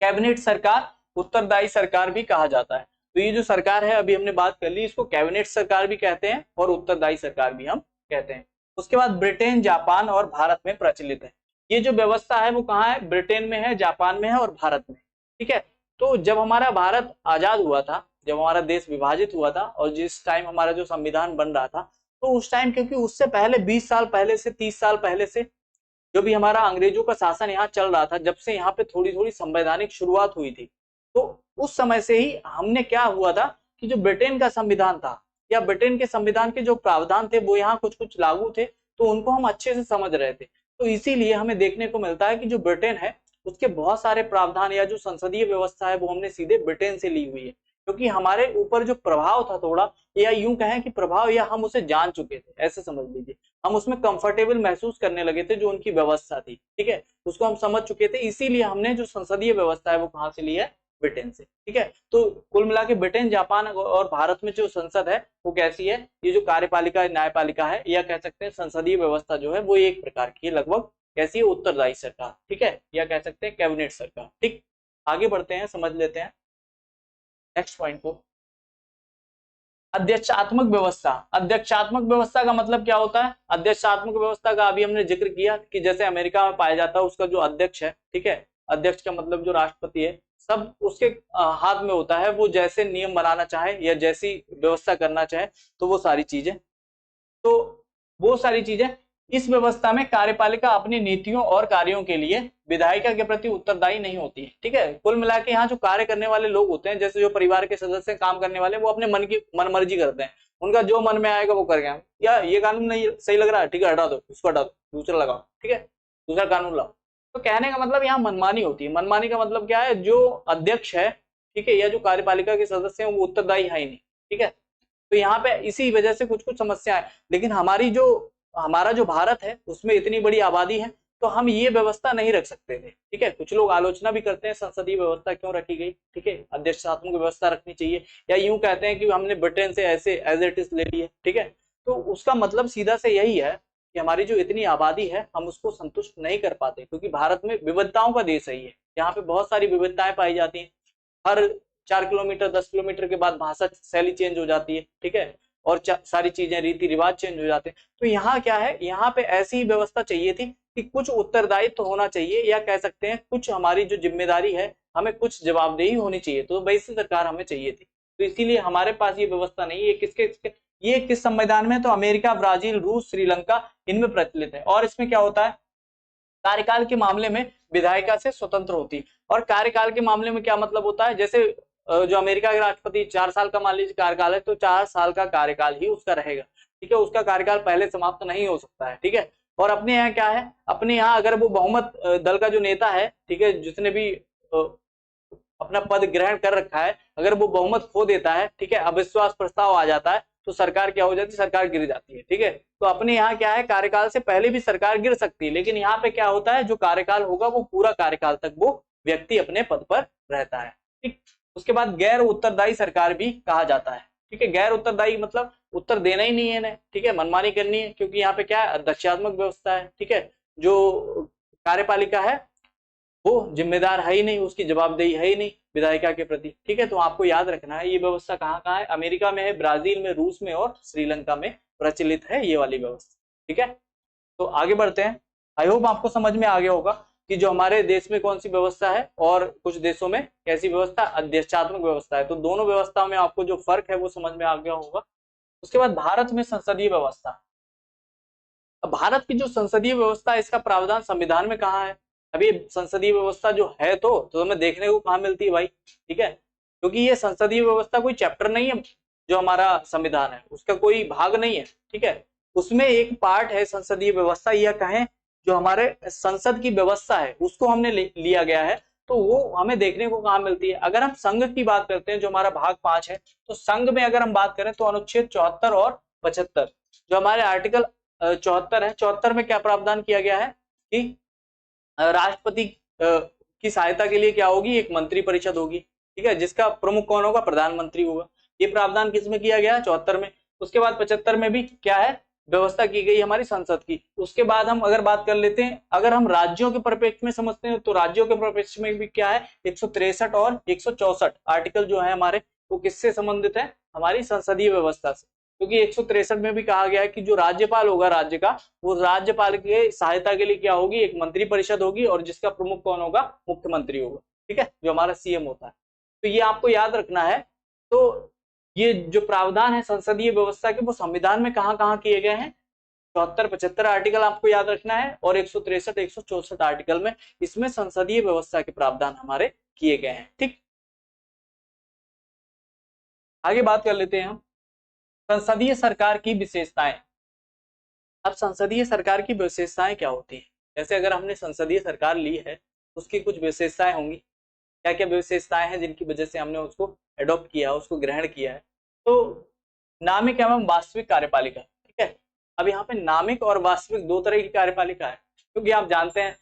कैबिनेट सरकार, उत्तरदायी सरकार भी कहा जाता है। तो ये जो सरकार है अभी हमने बात कर ली, इसको कैबिनेट सरकार भी कहते हैं और उत्तरदायी सरकार भी हम कहते हैं। उसके बाद ब्रिटेन, जापान और भारत में प्रचलित है। ये जो व्यवस्था है वो कहाँ है, ब्रिटेन में है, जापान में है और भारत में, ठीक है। तो जब हमारा भारत आजाद हुआ था, जब हमारा देश विभाजित हुआ था और जिस टाइम हमारा जो संविधान बन रहा था, तो उस टाइम क्योंकि उससे पहले 20 साल पहले से 30 साल पहले से जो भी हमारा अंग्रेजों का शासन यहाँ चल रहा था, जब से यहाँ पे थोड़ी थोड़ी संवैधानिक शुरुआत हुई थी, तो उस समय से ही हमने क्या हुआ था कि जो ब्रिटेन का संविधान था या ब्रिटेन के संविधान के जो प्रावधान थे वो यहाँ कुछ कुछ लागू थे, तो उनको हम अच्छे से समझ रहे थे। तो इसीलिए हमें देखने को मिलता है कि जो ब्रिटेन है उसके बहुत सारे प्रावधान या जो संसदीय व्यवस्था है वो हमने सीधे ब्रिटेन से ली हुई है, क्योंकि हमारे ऊपर जो प्रभाव था थोड़ा, या यूं कहें कि प्रभाव, या हम उसे जान चुके थे, ऐसे समझ लीजिए, हम उसमें कंफर्टेबल महसूस करने लगे थे, जो उनकी व्यवस्था थी, ठीक है, उसको हम समझ चुके थे। इसीलिए हमने जो संसदीय व्यवस्था है वो कहाँ से ली है, ब्रिटेन से, ठीक है। तो कुल मिला के ब्रिटेन, जापान और भारत में जो संसद है वो कैसी है, ये जो कार्यपालिका न्यायपालिका है, या कह सकते हैं संसदीय व्यवस्था जो है वो एक प्रकार की लगभग कैसी है, उत्तरदायी सरकार, ठीक है, या कह सकते हैं कैबिनेट सरकार। ठीक, आगे बढ़ते हैं, समझ लेते हैं नेक्स्ट पॉइंट को। अध्यक्षात्मक व्यवस्था। अध्यक्षात्मक व्यवस्था का मतलब क्या होता है, अध्यक्षात्मक व्यवस्था का अभी हमने जिक्र किया कि जैसे अमेरिका में पाया जाता है, उसका जो अध्यक्ष है, ठीक है, अध्यक्ष का मतलब जो राष्ट्रपति है, सब उसके हाथ में होता है, वो जैसे नियम बनाना चाहे या जैसी व्यवस्था करना चाहे, तो वो सारी चीजें, तो वो सारी चीजें इस व्यवस्था में कार्यपालिका अपनी नीतियों और कार्यों के लिए विधायिका के प्रति उत्तरदायी नहीं होती है, ठीक है। कुल मिला के यहाँ जो कार्य करने वाले लोग होते हैं, जैसे जो परिवार के सदस्य काम करने वाले, वो अपने मन की मनमर्जी करते हैं, उनका जो मन में आएगा वो करेंगे। या ये कानून नहीं सही लग रहा है, ठीक है, हटा दो इसको, हटा दो, दूसरा लगाओ, ठीक है, दूसरा कानून लाओ। तो कहने का मतलब यहाँ मनमानी होती है। मनमानी का मतलब क्या है, जो अध्यक्ष है, ठीक है, या जो कार्यपालिका के सदस्य हैं वो उत्तरदायी है ही नहीं, ठीक है। तो यहाँ पे इसी वजह से कुछ कुछ समस्या है। लेकिन हमारा जो भारत है उसमें इतनी बड़ी आबादी है, तो हम ये व्यवस्था नहीं रख सकते थे, ठीक है। कुछ लोग आलोचना भी करते हैं संसदीय व्यवस्था क्यों रखी गई, ठीक है, अध्यक्षात्मक व्यवस्था रखनी चाहिए, या यूं कहते हैं कि हमने ब्रिटेन से ऐसे एज इट इज ले ली है, ठीक है। तो उसका मतलब सीधा से यही है कि हमारी जो इतनी आबादी है हम उसको संतुष्ट नहीं कर पाते, क्योंकि भारत में विविधताओं का देश है ये, यहाँ पे बहुत सारी विविधताएं पाई जाती हैं। हर 4 किलोमीटर 10 किलोमीटर के बाद भाषा शैली चेंज हो जाती है, ठीक है, और सारी चीजें, रीति रिवाज चेंज हो जाते हैं। तो यहाँ क्या है, यहाँ पे ऐसी व्यवस्था चाहिए थी कि कुछ उत्तरदायित्व तो होना चाहिए, या कह सकते हैं कुछ हमारी जो जिम्मेदारी है, हमें कुछ जवाबदेही होनी चाहिए, तो वैसी सरकार हमें चाहिए थी। तो इसीलिए हमारे पास ये व्यवस्था नहीं है। ये किस संविधान में, तो अमेरिका, ब्राजील, रूस, श्रीलंका, इनमें प्रचलित है। और इसमें क्या होता है, कार्यकाल के मामले में विधायिका से स्वतंत्र होती है। और कार्यकाल के मामले में क्या मतलब होता है, जैसे जो अमेरिका के राष्ट्रपति 4 साल का मान लीजिए कार्यकाल है, तो 4 साल का कार्यकाल ही उसका रहेगा, ठीक है, उसका कार्यकाल पहले समाप्त नहीं हो सकता है, ठीक है। और अपने यहाँ क्या है, अपने यहाँ अगर वो बहुमत दल का जो नेता है, ठीक है, जिसने भी अपना पद ग्रहण कर रखा है, अगर वो बहुमत खो देता है, ठीक है, अविश्वास प्रस्ताव आ जाता है, तो सरकार क्या हो जाती है, सरकार गिर जाती है, ठीक है। तो अपने यहाँ क्या है, कार्यकाल से पहले भी सरकार गिर सकती है, लेकिन यहाँ पे क्या होता है, जो कार्यकाल होगा वो पूरा कार्यकाल तक वो व्यक्ति अपने पद पर रहता है, ठीक। उसके बाद गैर उत्तरदायी सरकार भी कहा जाता है। ठीक है, गैर उत्तरदायी मतलब उत्तर देना ही नहीं है इन्हें, ठीक है, मनमानी करनी है, क्योंकि यहाँ पे क्या है, अध्यक्षात्मक व्यवस्था है, ठीक है, जो कार्यपालिका है वो जिम्मेदार है ही नहीं, उसकी जवाबदेही है ही नहीं विधायिका के प्रति, ठीक है। तो आपको याद रखना है ये व्यवस्था कहाँ कहाँ है, अमेरिका में है, ब्राजील में, रूस में और श्रीलंका में प्रचलित है ये वाली व्यवस्था, ठीक है। तो आगे बढ़ते हैं। आई होप आपको समझ में आ गया होगा कि जो हमारे देश में कौन सी व्यवस्था है और कुछ देशों में कैसी व्यवस्था, अध्यक्षात्मक व्यवस्था है। तो दोनों व्यवस्थाओं में आपको जो फर्क है वो समझ में आ गया होगा। उसके बाद भारत में संसदीय व्यवस्था। अब भारत की जो संसदीय व्यवस्था है इसका प्रावधान संविधान में कहाँ है। अभी संसदीय व्यवस्था जो है तो हमें देखने को कहाँ मिलती है भाई, ठीक है, क्योंकि ये संसदीय व्यवस्था कोई चैप्टर नहीं है, जो हमारा संविधान है उसका कोई भाग नहीं है, ठीक है, उसमें एक पार्ट है संसदीय व्यवस्था, या कहें जो हमारे संसद की व्यवस्था है उसको हमने लिया गया है। तो वो हमें देखने को कहाँ मिलती है। अगर हम संघ की बात करते हैं जो हमारा भाग 5 है, तो संघ में अगर हम बात करें तो अनुच्छेद 74 और 75, जो हमारे आर्टिकल 74 है, 74 में क्या प्रावधान किया गया है कि राष्ट्रपति की सहायता के लिए क्या होगी, एक मंत्री परिषद होगी, ठीक है, जिसका प्रमुख कौन होगा, प्रधानमंत्री होगा। ये प्रावधान किसमें किया गया, 74 में। उसके बाद 75 में भी क्या है, व्यवस्था की गई हमारी संसद की। उसके बाद हम अगर बात कर लेते हैं, अगर हम राज्यों के परिप्रेक्ष्य में समझते हैं तो राज्यों के परिप्रेक्ष्य में भी क्या है, 163 और 164 आर्टिकल जो है हमारे, वो किससे संबंधित है, हमारी संसदीय व्यवस्था से। क्योंकि 163 में भी कहा गया है कि जो राज्यपाल होगा राज्य का, वो राज्यपाल के सहायता के लिए क्या होगी, एक मंत्री परिषद होगी, और जिसका प्रमुख कौन होगा, मुख्यमंत्री होगा, ठीक है, जो हमारा सीएम होता है। तो ये आपको याद रखना है। तो ये जो प्रावधान है संसदीय व्यवस्था के, वो संविधान में कहाँ कहाँ किए गए हैं, 74 75 आर्टिकल आपको याद रखना है, और 163 164 आर्टिकल में इसमें संसदीय व्यवस्था के प्रावधान हमारे किए गए हैं, ठीक। आगे बात कर लेते हैं हम संसदीय सरकार की विशेषताएं। अब संसदीय सरकार की विशेषताएं क्या होती है, जैसे अगर हमने संसदीय सरकार ली है उसकी कुछ विशेषताएं होंगी। क्या क्या विशेषताएं हैं जिनकी वजह से हमने उसको एडॉप्ट किया, उसको ग्रहण किया है। तो नामिक एवं वास्तविक कार्यपालिका, ठीक है। अब यहाँ पे नामिक और वास्तविक दो तरह की कार्यपालिका है, क्योंकि आप जानते हैं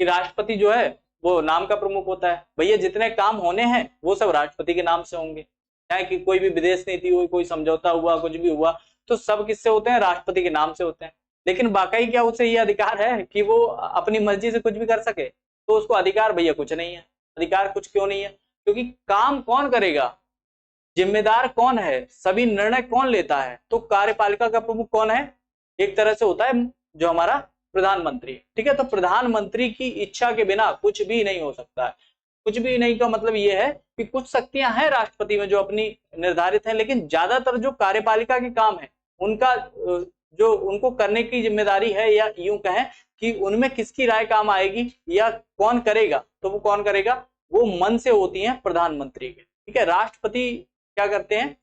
कि राष्ट्रपति जो है वो नाम का प्रमुख होता है। भैया जितने काम होने हैं वो सब राष्ट्रपति के नाम से होंगे, चाहे कि कोई भी विदेश नीति हो, कोई समझौता हुआ, कुछ भी हुआ, तो सब किससे होते हैं, राष्ट्रपति के नाम से होते हैं। लेकिन वाकई क्या उसे ये अधिकार है कि वो अपनी मर्जी से कुछ भी कर सके, तो उसको अधिकार भैया कुछ नहीं है। अधिकार कुछ क्यों नहीं है, क्योंकि काम कौन करेगा, जिम्मेदार कौन है, सभी निर्णय कौन लेता है, तो कार्यपालिका का प्रमुख कौन है, एक तरह से होता है जो हमारा प्रधानमंत्री, ठीक है। तो प्रधानमंत्री की इच्छा के बिना कुछ भी नहीं हो सकता है। कुछ भी नहीं का मतलब ये है कि कुछ शक्तियां हैं राष्ट्रपति में जो अपनी निर्धारित हैं, लेकिन ज्यादातर जो कार्यपालिका के काम है उनका जो उनको करने की जिम्मेदारी है, या यूं कहें कि उनमें किसकी राय काम आएगी या कौन करेगा, तो वो कौन करेगा, वो मन से होती है प्रधानमंत्री के, ठीक है। राष्ट्रपति क्या करते हैं,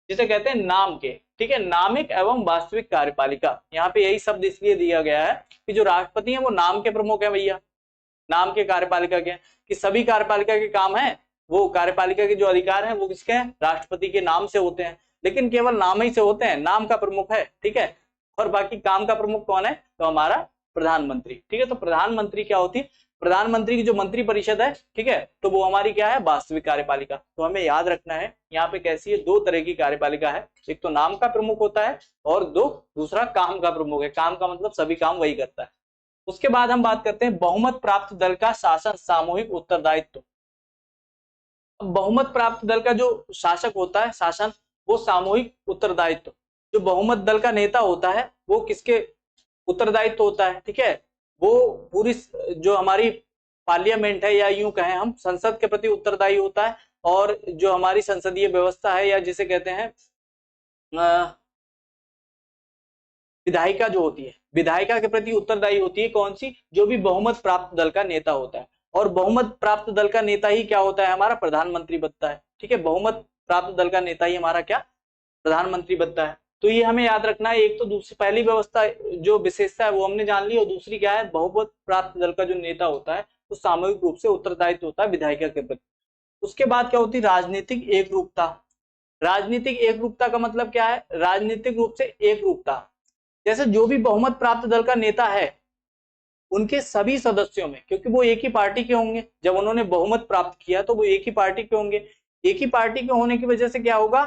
जिसे कहते हैं नाम के, ठीक है, नामिक एवं वास्तविक कार्यपालिका। यहाँ पे यही शब्द इसलिए दिया गया है कि जो राष्ट्रपति है वो नाम के प्रमुख है भैया, नाम के कार्यपालिका के, कि सभी कार्यपालिका के काम है, वो कार्यपालिका के जो अधिकार हैं वो किसके हैं, राष्ट्रपति के नाम से होते हैं, लेकिन केवल नाम ही से होते हैं, नाम का प्रमुख है, ठीक है, और बाकी काम का प्रमुख कौन है, तो हमारा प्रधानमंत्री, ठीक है। तो प्रधानमंत्री क्या होती है, प्रधानमंत्री की जो मंत्री परिषद है, ठीक है, तो वो हमारी क्या है, वास्तविक कार्यपालिका। तो हमें याद रखना है यहाँ पे कैसी है, दो तरह की कार्यपालिका है, एक तो नाम का प्रमुख होता है और दूसरा काम का प्रमुख है। काम का मतलब सभी काम वही करता है। उसके बाद हम बात करते हैं बहुमत प्राप्त दल का शासन सामूहिक उत्तरदायित्व। बहुमत प्राप्त दल का जो शासक होता है, शासन, वो सामूहिक उत्तरदायित्व, जो बहुमत दल का नेता होता है वो किसके उत्तरदायित्व होता है, ठीक है, वो पूरी जो हमारी पार्लियामेंट है, या यूं कहें हम संसद के प्रति उत्तरदायी होता है। और जो हमारी संसदीय व्यवस्था है, या जिसे कहते हैं विधायिका जो होती है, विधायिका के प्रति उत्तरदायी होती है, कौन सी, जो भी बहुमत प्राप्त दल का नेता होता है। और बहुमत प्राप्त दल का नेता ही क्या होता है, हमारा प्रधानमंत्री बनता है, ठीक है। बहुमत प्राप्त दल का नेता ही हमारा क्या, प्रधानमंत्री बनता है। तो ये हमें याद रखना है। एक तो दूसरी पहली व्यवस्था जो विशेषता है वो हमने जान ली, और दूसरी क्या है, बहुमत प्राप्त दल का जो नेता होता है वो सामूहिक रूप से उत्तरदायित्व होता है विधायिका के प्रति। उसके बाद क्या होती है, राजनीतिक एक रूपता। राजनीतिक एक रूपता का मतलब क्या है, राजनीतिक रूप से एक रूपता, जैसे जो भी बहुमत प्राप्त दल का नेता है उनके सभी सदस्यों में, क्योंकि वो एक ही पार्टी के होंगे, जब उन्होंने बहुमत प्राप्त किया तो वो एक ही पार्टी के होंगे, एक ही पार्टी के होने की वजह से क्या होगा,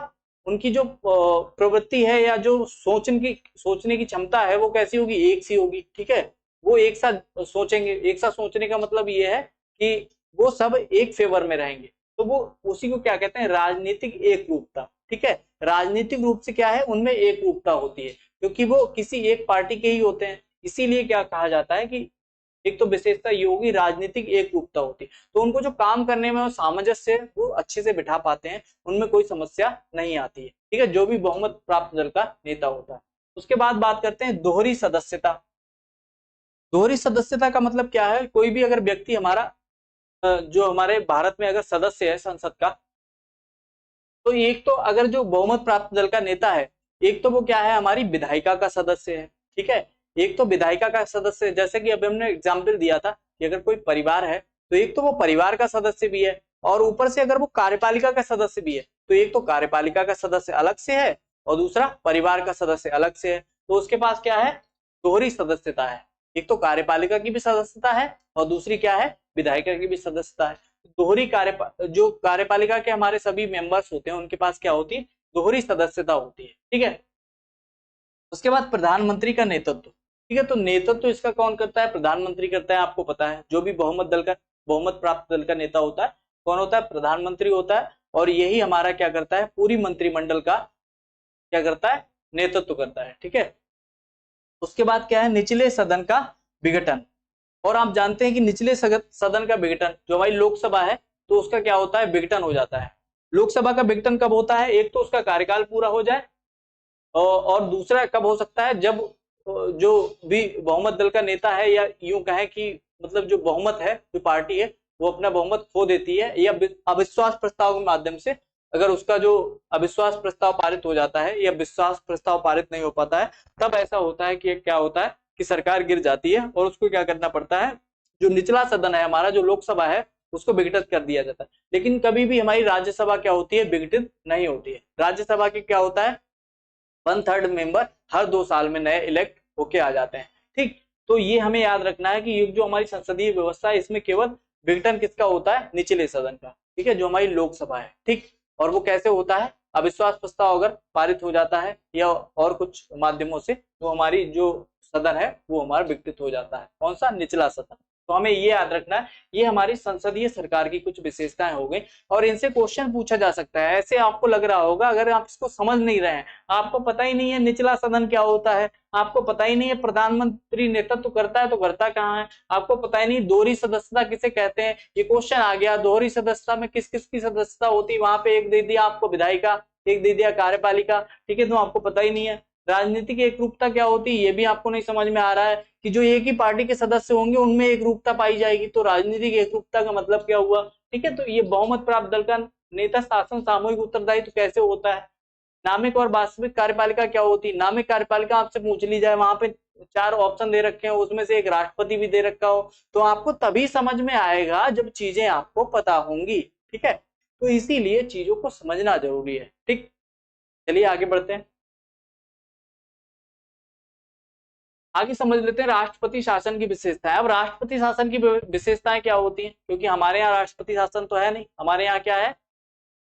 उनकी जो प्रवृत्ति है या जो सोचने की क्षमता है वो कैसी होगी, एक सी होगी। ठीक है, वो एक साथ सोचेंगे। एक साथ सोचने का मतलब ये है कि वो सब एक फेवर में रहेंगे। तो वो उसी को क्या कहते हैं, राजनीतिक एक रूपता। ठीक है, राजनीतिक रूप से क्या है, उनमें एक रूपता होती है, क्योंकि वो किसी एक पार्टी के ही होते हैं। इसीलिए क्या कहा जाता है कि एक तो विशेषता ये होगी, राजनीतिक एक रूपता होती है। तो उनको जो काम करने में सामंजस्य वो अच्छे से बिठा पाते हैं, उनमें कोई समस्या नहीं आती है। ठीक है, जो भी बहुमत प्राप्त दल का नेता होता है। उसके बाद बात करते हैं दोहरी सदस्यता। दोहरी सदस्यता का मतलब क्या है, कोई भी अगर व्यक्ति हमारा जो हमारे भारत में अगर सदस्य है संसद का, तो एक तो अगर जो बहुमत प्राप्त दल का नेता है, एक तो वो क्या है, हमारी विधायिका का सदस्य है। ठीक है, एक तो विधायिका का सदस्य है, जैसे कि अभी हमने एग्जाम्पल दिया था कि अगर कोई परिवार है तो एक तो वो परिवार का सदस्य भी है, और ऊपर से अगर वो कार्यपालिका का सदस्य भी है तो एक तो कार्यपालिका का सदस्य अलग से है और दूसरा परिवार का सदस्य अलग से है। तो उसके पास क्या है, दोहरी सदस्यता है। एक तो कार्यपालिका की भी सदस्यता है और दूसरी क्या है, विधायिका की भी सदस्यता है। दोहरी जो कार्यपालिका के हमारे सभी मेंबर्स होते हैं उनके पास क्या होती है, दोहरी सदस्यता होती है। ठीक है, उसके बाद प्रधानमंत्री का नेतृत्व। ठीक है, तो नेतृत्व इसका कौन करता है, प्रधानमंत्री करता है। आपको पता है जो भी बहुमत प्राप्त दल का नेता होता है, कौन होता है, प्रधानमंत्री होता है। और यही हमारा क्या करता है, पूरी मंत्रिमंडल का क्या करता है, नेतृत्व करता है। ठीक है, उसके बाद क्या है, निचले सदन का विघटन। और आप जानते हैं कि निचले सदन का विघटन, जो हमारी लोकसभा है, तो उसका क्या होता है, विघटन हो जाता है। लोकसभा का विघटन कब होता है, एक तो उसका कार्यकाल पूरा हो जाए, और दूसरा कब हो सकता है, जब जो भी बहुमत दल का नेता है, या यूं कहें कि मतलब जो बहुमत है, जो पार्टी है, वो अपना बहुमत खो देती है, या अविश्वास प्रस्ताव के माध्यम से अगर उसका जो अविश्वास प्रस्ताव पारित हो जाता है या विश्वास प्रस्ताव पारित नहीं हो पाता है, तब ऐसा होता है कि क्या होता है कि सरकार गिर जाती है और उसको क्या करना पड़ता है, जो निचला सदन है हमारा, जो लोकसभा है, उसको विघटित कर दिया जाता है। लेकिन कभी भी हमारी राज्यसभा क्या होती है, विघटित नहीं होती है। राज्यसभा के क्या होता है, 1/3 मेंबर हर 2 साल में नए इलेक्ट होके आ जाते हैं। ठीक, तो ये हमें याद रखना है कि ये जो हमारी संसदीय व्यवस्था है, इसमें केवल विघटन किसका होता है, निचले सदन का। ठीक है, जो हमारी लोकसभा है। ठीक, और वो कैसे होता है, अविश्वास प्रस्ताव अगर पारित हो जाता है या और कुछ माध्यमों से, तो हमारी जो सदन है वो हमारा विघटित हो जाता है। कौन सा, निचला सदन। तो हमें ये याद रखना है, ये हमारी संसदीय सरकार की कुछ विशेषताएं हो गई, और इनसे क्वेश्चन पूछा जा सकता है। ऐसे आपको लग रहा होगा, अगर आप इसको समझ नहीं रहे हैं, आपको पता ही नहीं है निचला सदन क्या होता है, आपको पता ही नहीं है प्रधानमंत्री नेतृत्व करता है तो करता कहाँ है, आपको पता ही नहीं दोहरी सदस्यता किसे कहते हैं, ये क्वेश्चन आ गया, दोहरी सदस्यता में किस किस की सदस्यता होती है, वहां पे एक दे दिया आपको विधायिका, एक दे दिया कार्यपालिका। ठीक है, तो आपको पता ही नहीं है। राजनीतिक एक रूपता क्या होती है, ये भी आपको नहीं समझ में आ रहा है कि जो एक ही पार्टी के सदस्य होंगे उनमें एक रूपता पाई जाएगी। तो राजनीतिक एक रूपता का मतलब क्या हुआ। ठीक है, तो ये बहुमत प्राप्त दल का नेता शासन सामूहिक उत्तरदायित्व कैसे होता है। नामिक और वास्तविक कार्यपालिका क्या होती है, नामिक कार्यपालिका आपसे पूछ ली जाए, वहां पे 4 ऑप्शन दे रखे हो, उसमें से एक राष्ट्रपति भी दे रखा हो, तो आपको तभी समझ में आएगा जब चीजें आपको पता होंगी। ठीक है, तो इसीलिए चीजों को समझना जरूरी है। ठीक, चलिए आगे बढ़ते हैं, आगे समझ लेते हैं राष्ट्रपति शासन की विशेषताएं। अब राष्ट्रपति शासन की विशेषताएं क्या होती हैं, क्योंकि हमारे यहाँ राष्ट्रपति शासन तो है नहीं, हमारे यहाँ क्या है,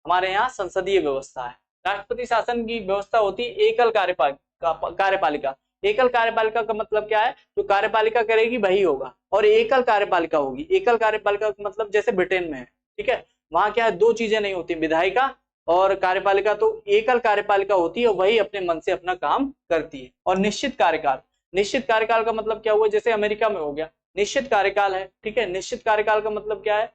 हमारे यहाँ संसदीय व्यवस्था है। राष्ट्रपति शासन की व्यवस्था होती है एकल कार्यपालिका। एकल कार्यपालिका का मतलब क्या है, जो कार्यपालिका करेगी वही होगा, और एकल कार्यपालिका होगी। एकल कार्यपालिका का मतलब जैसे ब्रिटेन में है। ठीक है, वहां क्या है, 2 चीजें नहीं होती, विधायिका और कार्यपालिका, तो एकल कार्यपालिका होती है और वही अपने मन से अपना काम करती है। और निश्चित कार्यकाल, निश्चित कार्यकाल का मतलब क्या हुआ, जैसे अमेरिका में हो गया निश्चित कार्यकाल है। ठीक है, निश्चित कार्यकाल का मतलब क्या है,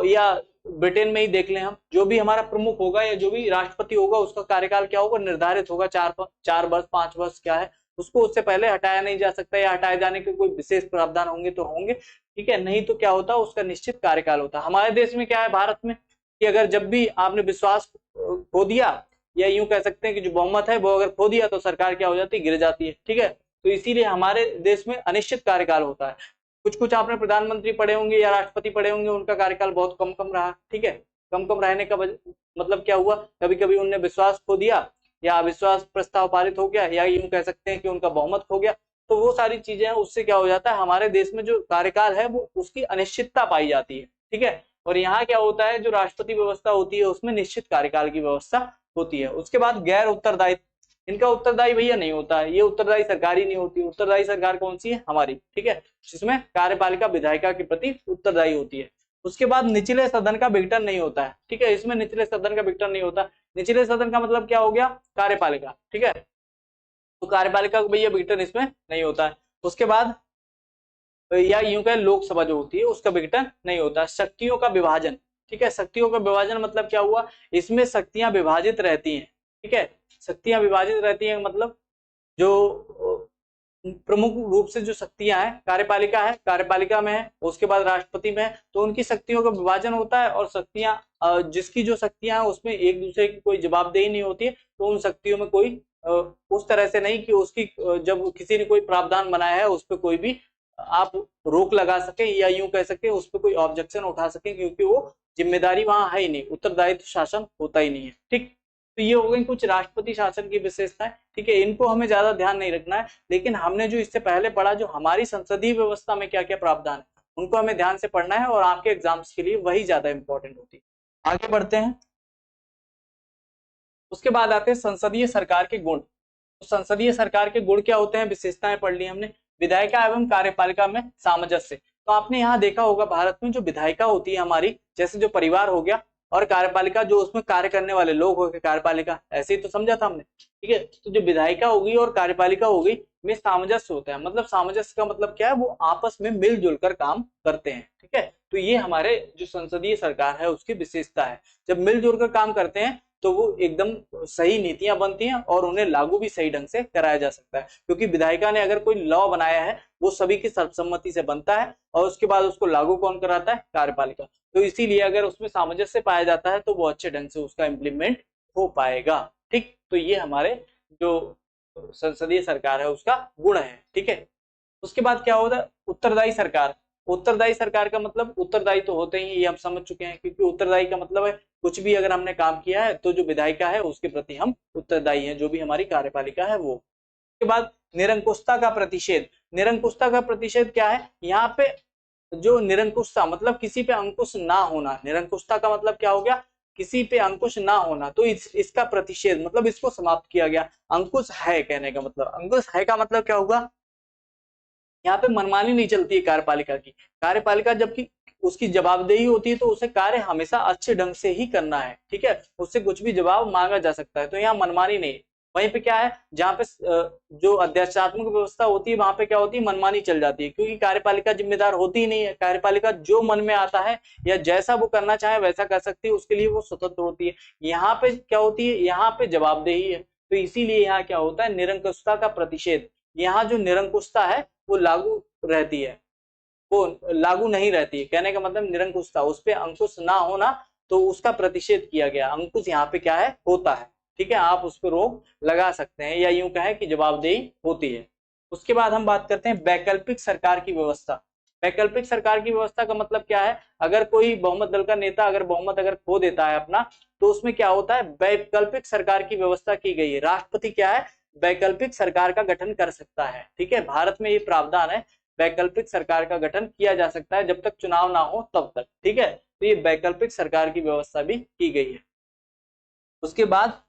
या ब्रिटेन में ही देख लें हम, जो भी हमारा प्रमुख होगा या जो भी राष्ट्रपति होगा उसका कार्यकाल क्या होगा, निर्धारित होगा, 4 वर्ष 5 वर्ष क्या है, उसको उससे पहले हटाया नहीं जा सकता, या हटाए जाने के कोई विशेष प्रावधान होंगे तो होंगे। ठीक है, नहीं तो क्या होता है, उसका निश्चित कार्यकाल होता है। हमारे देश में क्या है, भारत में, कि अगर जब भी आपने विश्वास खो दिया, या यूं कह सकते हैं कि जो बहुमत है वो अगर खो दिया, तो सरकार क्या हो जाती है, गिर जाती है। ठीक है, तो इसीलिए हमारे देश में अनिश्चित कार्यकाल होता है। कुछ कुछ आपने प्रधानमंत्री पढ़े होंगे या राष्ट्रपति पढ़े होंगे, उनका कार्यकाल बहुत कम कम रहा। ठीक है, कम कम रहने का मतलब क्या हुआ, कभी कभी उनने विश्वास खो दिया, या अविश्वास प्रस्ताव पारित हो गया, या यूं कह सकते हैं कि उनका बहुमत खो गया। तो वो सारी चीजें हैं, उससे क्या हो जाता है, हमारे देश में जो कार्यकाल है वो उसकी अनिश्चितता पाई जाती है। ठीक है, और यहाँ क्या होता है, जो राष्ट्रपति व्यवस्था होती है उसमें निश्चित कार्यकाल की व्यवस्था होती है। उसके बाद गैर उत्तरदायित्व, इनका उत्तरदायी भैया नहीं होता है, ये उत्तरदायी सरकार ही नहीं होती। उत्तरदायी सरकार कौन सी है? हमारी, ठीक है, जिसमें कार्यपालिका विधायिका के प्रति उत्तरदायी होती है। उसके बाद निचले सदन का विघटन नहीं होता है, ठीक है, इसमें निचले सदन का विघटन नहीं होता। निचले सदन का मतलब क्या हो गया? कार्यपालिका, ठीक है, तो कार्यपालिका को भैया विघटन इसमें नहीं होता है। उसके बाद या यूं कहें लोकसभा जो होती है उसका विघटन नहीं होता। शक्तियों का विभाजन, ठीक है, शक्तियों का विभाजन मतलब क्या हुआ? इसमें शक्तियां विभाजित रहती हैं, ठीक है, शक्तियां विभाजित रहती हैं मतलब जो प्रमुख रूप से जो शक्तियां हैं, कार्यपालिका है, कार्यपालिका में है, उसके बाद राष्ट्रपति में है, तो उनकी शक्तियों का विभाजन होता है। और शक्तियां जिसकी जो शक्तियां हैं उसमें एक दूसरे की कोई जवाबदेही नहीं होती है, तो उन शक्तियों में कोई उस तरह से नहीं कि उसकी जब किसी ने कोई प्रावधान बनाया है उस पर कोई भी आप रोक लगा सके, या यूं कह सके उस पर कोई ऑब्जेक्शन उठा सके, क्योंकि वो जिम्मेदारी वहां है ही नहीं, उत्तरदायित्व शासन होता ही नहीं है, ठीक। तो ये हो गई कुछ राष्ट्रपति शासन की विशेषताएं, ठीक है, इनको हमें ज्यादा ध्यान नहीं रखना है, लेकिन हमने जो इससे पहले पढ़ा जो हमारी संसदीय व्यवस्था में क्या क्या प्रावधान है उनको हमें ध्यान से पढ़ना है, और आपके एग्जाम्स के लिए वही ज्यादा इंपॉर्टेंट होती है। आगे बढ़ते हैं। उसके बाद आते हैं संसदीय सरकार के गुण। तो संसदीय सरकार के गुण क्या होते हैं, विशेषताएं पढ़ ली हमने। विधायिका एवं कार्यपालिका में सामंजस्य, तो आपने यहाँ देखा होगा भारत में जो विधायिका होती है हमारी, जैसे जो परिवार हो गया, और कार्यपालिका जो उसमें कार्य करने वाले लोग हो गए, कार्यपालिका, ऐसे ही तो समझा था हमने, ठीक है। तो जो विधायिका होगी और कार्यपालिका होगी में सामंजस्य होता है, मतलब सामंजस्य का मतलब क्या है? वो आपस में मिलजुल कर काम करते हैं, ठीक है। तो ये हमारे जो संसदीय सरकार है उसकी विशेषता है। जब मिलजुल कर काम करते हैं तो वो एकदम सही नीतियां बनती हैं और उन्हें लागू भी सही ढंग से कराया जा सकता है, क्योंकि विधायिका ने अगर कोई लॉ बनाया है वो सभी की सर्वसम्मति से बनता है, और उसके बाद उसको लागू कौन कराता है? कार्यपालिका। तो इसीलिए अगर उसमें सामंजस्य पाया जाता है तो वो अच्छे ढंग से उसका इम्प्लीमेंट हो पाएगा, ठीक। तो ये हमारे जो संसदीय सरकार है उसका गुण है, ठीक है। उसके बाद क्या होता है? उत्तरदायी सरकार। उत्तरदायी सरकार का मतलब उत्तरदायी तो होते ही, ये हम समझ चुके हैं, क्योंकि उत्तरदायी का मतलब है कुछ भी अगर हमने काम किया है तो जो विधायिका है उसके प्रति हम उत्तरदायी हैं, जो भी हमारी कार्यपालिका है वो। उसके बाद निरंकुशता का प्रतिषेध। निरंकुशता का प्रतिषेध क्या है? यहाँ पे जो निरंकुशता मतलब किसी पे अंकुश ना होना, निरंकुशता का मतलब क्या हो गया? किसी पे अंकुश ना होना, तो इसका प्रतिषेध मतलब इसको समाप्त किया गया। अंकुश है कहने का मतलब, अंकुश है का मतलब क्या होगा? यहाँ पे मनमानी नहीं चलती है कार्यपालिका की। कार्यपालिका जबकि उसकी जवाबदेही होती है तो उसे कार्य हमेशा अच्छे ढंग से ही करना है, ठीक है, उससे कुछ भी जवाब मांगा जा सकता है, तो यहाँ मनमानी नहीं। वहीं पे क्या है? जहाँ पे जो अध्याचात्मक व्यवस्था होती है वहां पे क्या होती है? मनमानी चल जाती है, क्योंकि कार्यपालिका जिम्मेदार होती ही नहीं है। कार्यपालिका जो मन में आता है या जैसा वो करना चाहे वैसा कर सकती है, उसके लिए वो स्वतंत्र होती है। यहाँ पे क्या होती है? यहाँ पे जवाबदेही है, तो इसीलिए यहाँ क्या होता है? निरंकुशता का प्रतिषेध। यहाँ जो निरंकुशता है वो लागू रहती है, वो लागू नहीं रहती है, कहने का मतलब निरंकुशता, उस पे अंकुश ना होना, तो उसका प्रतिषेध किया गया। अंकुश यहाँ पे क्या है? होता है, ठीक है, आप उस पर रोक लगा सकते हैं, या यूं कहें कि जवाबदेही होती है। उसके बाद हम बात करते हैं वैकल्पिक सरकार की व्यवस्था। वैकल्पिक सरकार की व्यवस्था का मतलब क्या है? अगर कोई बहुमत दल का नेता अगर बहुमत अगर खो देता है अपना, तो उसमें क्या होता है? वैकल्पिक सरकार की व्यवस्था की गई है। राष्ट्रपति क्या है? वैकल्पिक सरकार का गठन कर सकता है, ठीक है, भारत में ये प्रावधान है, वैकल्पिक सरकार का गठन किया जा सकता है जब तक चुनाव ना हो तब तक, ठीक है। तो ये वैकल्पिक सरकार की व्यवस्था भी की गई है। उसके बाद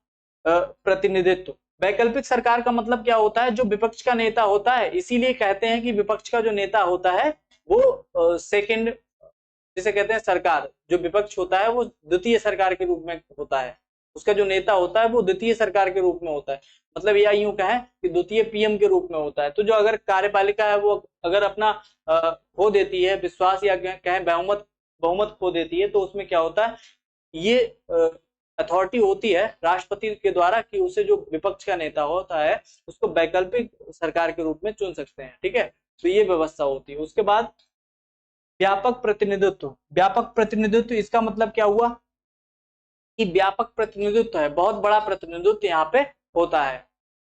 प्रतिनिधित्व। वैकल्पिक सरकार का मतलब क्या होता है? जो विपक्ष का नेता होता है, इसीलिए कहते हैं कि विपक्ष का जो नेता होता है वो सेकंड, जिसे कहते हैं सरकार, जो विपक्ष होता है वो द्वितीय सरकार के रूप में होता है, उसका जो नेता होता है वो द्वितीय सरकार के रूप में होता है, मतलब या यूं कहें कि द्वितीय पीएम के रूप में होता है। तो जो अगर कार्यपालिका है वो अगर अपना खो देती है विश्वास, या कहें बहुमत बहुमत खो देती है, तो उसमें क्या होता है? ये अथॉरिटी होती है राष्ट्रपति के द्वारा कि उसे जो विपक्ष का नेता होता है उसको वैकल्पिक सरकार के रूप में चुन सकते हैं, ठीक है। तो ये व्यवस्था होती है। उसके बाद व्यापक प्रतिनिधित्व। व्यापक प्रतिनिधित्व इसका मतलब क्या हुआ? कि व्यापक प्रतिनिधित्व है, बहुत बड़ा प्रतिनिधित्व यहाँ पे होता है।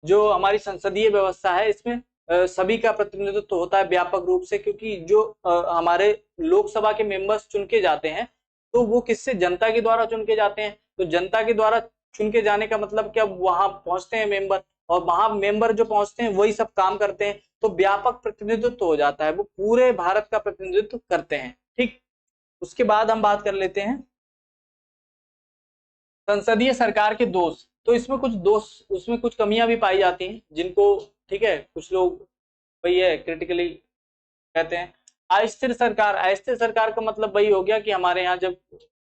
जो हमारी संसदीय व्यवस्था है इसमें सभी का प्रतिनिधित्व होता है व्यापक रूप से, क्योंकि जो हमारे लोकसभा के मेंबर्स चुन के जाते हैं तो वो किससे? जनता के द्वारा चुन के जाते हैं। तो जनता के द्वारा चुन के जाने का मतलब क्या? वहां पहुंचते हैं मेंबर, और वहां मेंबर जो पहुंचते हैं वही सब काम करते हैं, तो व्यापक प्रतिनिधित्व हो जाता है, वो पूरे भारत का प्रतिनिधित्व करते हैं, ठीक। उसके बाद हम बात कर लेते हैं संसदीय सरकार के दोष, तो इसमें कुछ दोष, उसमें कुछ कमियां भी पाई जाती हैं जिनको, ठीक है, कुछ लोग वही है क्रिटिकली कहते हैं। अस्थिर सरकार, अस्थिर सरकार का मतलब वही हो गया कि हमारे यहाँ जब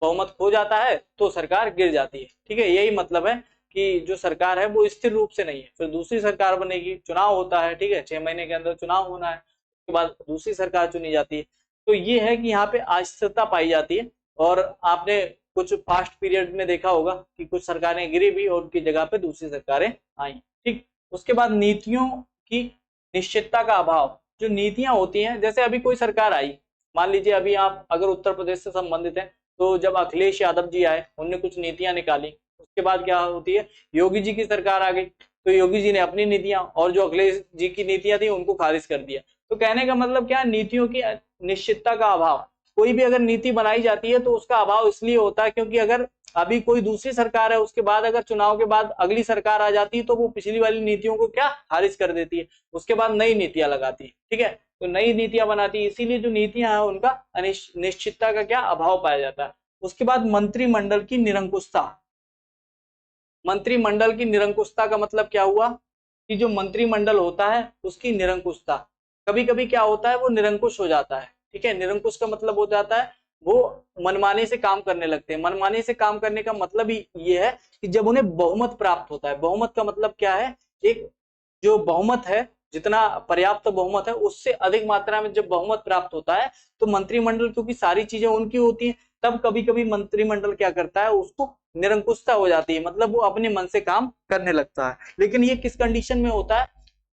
बहुमत खो जाता है तो सरकार गिर जाती है, ठीक है, यही मतलब है कि जो सरकार है वो स्थिर रूप से नहीं है, फिर दूसरी सरकार बनेगी, चुनाव होता है, ठीक है, 6 महीने के अंदर चुनाव होना है, उसके बाद दूसरी सरकार चुनी जाती है। तो ये है कि यहाँ पे अस्थिरता पाई जाती है। और आपने कुछ पास्ट पीरियड में देखा होगा कि कुछ सरकारें गिरी भी और उनकी जगह पे दूसरी सरकारें आई, ठीक। उसके बाद नीतियों की निश्चितता का अभाव, जो नीतियां होती हैं, जैसे अभी कोई सरकार आई, मान लीजिए अभी आप अगर उत्तर प्रदेश से संबंधित हैं, तो जब अखिलेश यादव जी आए, उन्होंने कुछ नीतियां निकाली, उसके बाद क्या होती है, योगी जी की सरकार आ गई, तो योगी जी ने अपनी नीतियां, और जो अखिलेश जी की नीतियां थी उनको खारिज कर दिया। तो कहने का मतलब क्या, नीतियों की निश्चितता का अभाव। कोई भी अगर नीति बनाई जाती है तो उसका अभाव इसलिए होता है क्योंकि अगर अभी कोई दूसरी सरकार है, उसके बाद अगर चुनाव के बाद अगली सरकार आ जाती है तो वो पिछली वाली नीतियों को क्या खारिज कर देती है, उसके बाद नई नीतियां लगाती है, ठीक है, तो नई नीतियां बनाती है, इसीलिए जो नीतियां हैं उनका निश्चितता का क्या अभाव पाया जाता है। उसके बाद मंत्रिमंडल की निरंकुशता। मंत्रिमंडल की निरंकुशता का मतलब क्या हुआ कि जो मंत्रिमंडल होता है उसकी निरंकुशता, कभी कभी क्या होता है वो निरंकुश हो जाता है, ठीक है, निरंकुश का मतलब हो जाता है वो मनमाने से काम करने लगते हैं। मनमाने से काम करने का मतलब ही ये है कि जब उन्हें बहुमत प्राप्त होता है, बहुमत का मतलब क्या है, एक जो बहुमत है, जितना पर्याप्त बहुमत है उससे अधिक मात्रा में जब बहुमत प्राप्त होता है तो मंत्रिमंडल, क्योंकि सारी चीजें उनकी होती हैं, तब कभी कभी मंत्रिमंडल क्या करता है, उसको निरंकुशता हो जाती है, मतलब वो अपने मन से काम करने लगता है। लेकिन ये किस कंडीशन में होता है,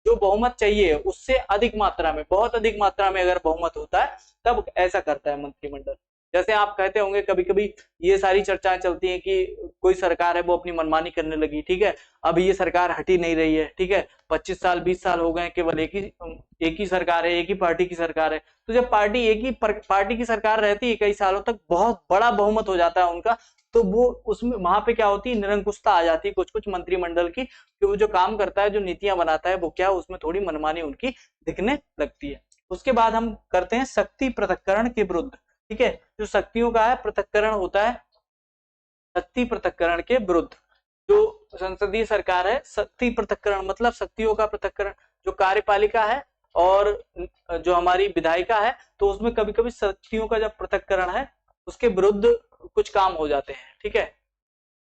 जो बहुमत चाहिए उससे अधिक मात्रा में, बहुत अधिक मात्रा में अगर बहुमत होता है तब ऐसा करता है मंत्रिमंडल। जैसे आप कहते होंगे कभी कभी ये सारी चर्चाएं चलती हैं कि कोई सरकार है वो अपनी मनमानी करने लगी, ठीक है, अब ये सरकार हटी नहीं रही है, ठीक है, 25 साल 20 साल हो गए, केवल एक ही सरकार है, एक ही पार्टी की सरकार है। तो जब पार्टी एक ही पार्टी की सरकार रहती है कई सालों तक, बहुत बड़ा बहुमत हो जाता है उनका, तो वो उसमें वहां पे क्या होती है, निरंकुशता आ जाती है कुछ कुछ मंत्रिमंडल की, कि वो जो काम करता है, जो नीतियां बनाता है, वो क्या उसमें थोड़ी मनमानी उनकी दिखने लगती है। उसके बाद हम करते हैं शक्ति पृथक्करण के विरुद्ध, ठीक है, जो शक्तियों का है पृथक्करण होता है, शक्ति पृथक्करण के विरुद्ध जो संसदीय सरकार है, शक्ति पृथक्करण मतलब शक्तियों का पृथक्करण, जो कार्यपालिका है और जो हमारी विधायिका है, तो उसमें कभी कभी शक्तियों का जब पृथक्करण है उसके विरुद्ध कुछ काम हो जाते हैं, ठीक है।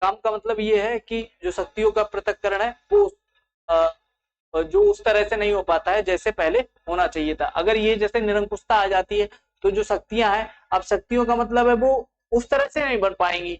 काम का मतलब ये है कि जो शक्तियों का पृथक्करण है वो जो उस तरह से नहीं हो पाता है जैसे पहले होना चाहिए था। अगर ये जैसे निरंकुशता आ जाती है तो जो शक्तियां हैं, अब शक्तियों का मतलब है वो उस तरह से नहीं बन पाएंगी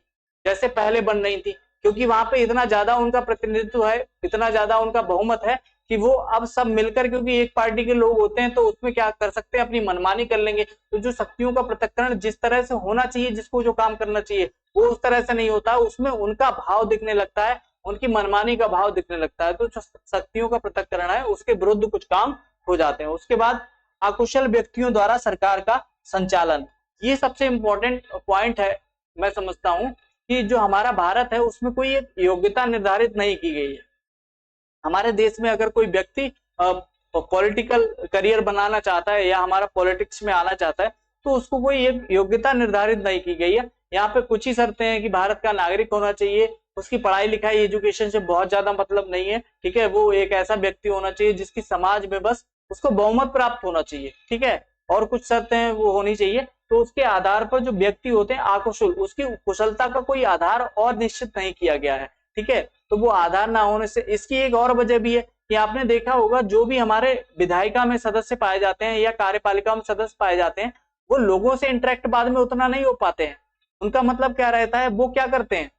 जैसे पहले बन रही थी, क्योंकि वहां पे इतना ज्यादा उनका प्रतिनिधित्व है, इतना ज्यादा उनका बहुमत है कि वो अब सब मिलकर, क्योंकि एक पार्टी के लोग होते हैं तो उसमें क्या कर सकते हैं, अपनी मनमानी कर लेंगे। तो जो शक्तियों का पृथक्करण जिस तरह से होना चाहिए, जिसको जो काम करना चाहिए वो उस तरह से नहीं होता, उसमें उनका भाव दिखने लगता है, उनकी मनमानी का भाव दिखने लगता है, तो जो शक्तियों का पृथक्करण है उसके विरुद्ध कुछ काम हो जाते हैं। उसके बाद अकुशल व्यक्तियों द्वारा सरकार का संचालन, ये सबसे इंपॉर्टेंट पॉइंट है। मैं समझता हूं कि जो हमारा भारत है उसमें कोई एक योग्यता निर्धारित नहीं की गई है। हमारे देश में अगर कोई व्यक्ति पॉलिटिकल करियर बनाना चाहता है या हमारा पॉलिटिक्स में आना चाहता है तो उसको कोई एक योग्यता निर्धारित नहीं की गई है। यहाँ पे कुछ ही शर्तें हैं कि भारत का नागरिक होना चाहिए, उसकी पढ़ाई लिखाई एजुकेशन से बहुत ज्यादा मतलब नहीं है, ठीक है, वो एक ऐसा व्यक्ति होना चाहिए जिसकी समाज में बस उसको बहुमत प्राप्त होना चाहिए, ठीक है, और कुछ शर्तें वो होनी चाहिए। तो उसके आधार पर जो व्यक्ति होते हैं अकुशल, उसकी कुशलता का कोई आधार और निश्चित नहीं किया गया है, ठीक है, तो वो आधार ना होने से, इसकी एक और वजह भी है कि आपने देखा होगा जो भी हमारे विधायिका में सदस्य पाए जाते हैं या कार्यपालिका में सदस्य पाए जाते हैं वो लोगों से इंटरेक्ट बाद में उतना नहीं हो पाते हैं। उनका मतलब क्या रहता है, वो क्या करते हैं,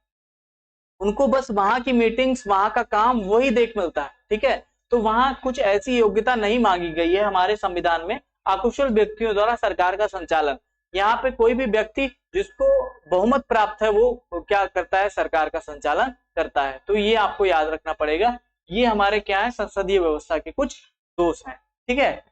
उनको बस वहां की मीटिंग्स, वहां का काम वही देख मिलता है, ठीक है, तो वहां कुछ ऐसी योग्यता नहीं मांगी गई है हमारे संविधान में। अकुशल व्यक्तियों द्वारा सरकार का संचालन, यहाँ पे कोई भी व्यक्ति जिसको बहुमत प्राप्त है वो क्या करता है, सरकार का संचालन करता है। तो ये आपको याद रखना पड़ेगा, ये हमारे क्या है, संसदीय व्यवस्था के कुछ दोष हैं, ठीक है।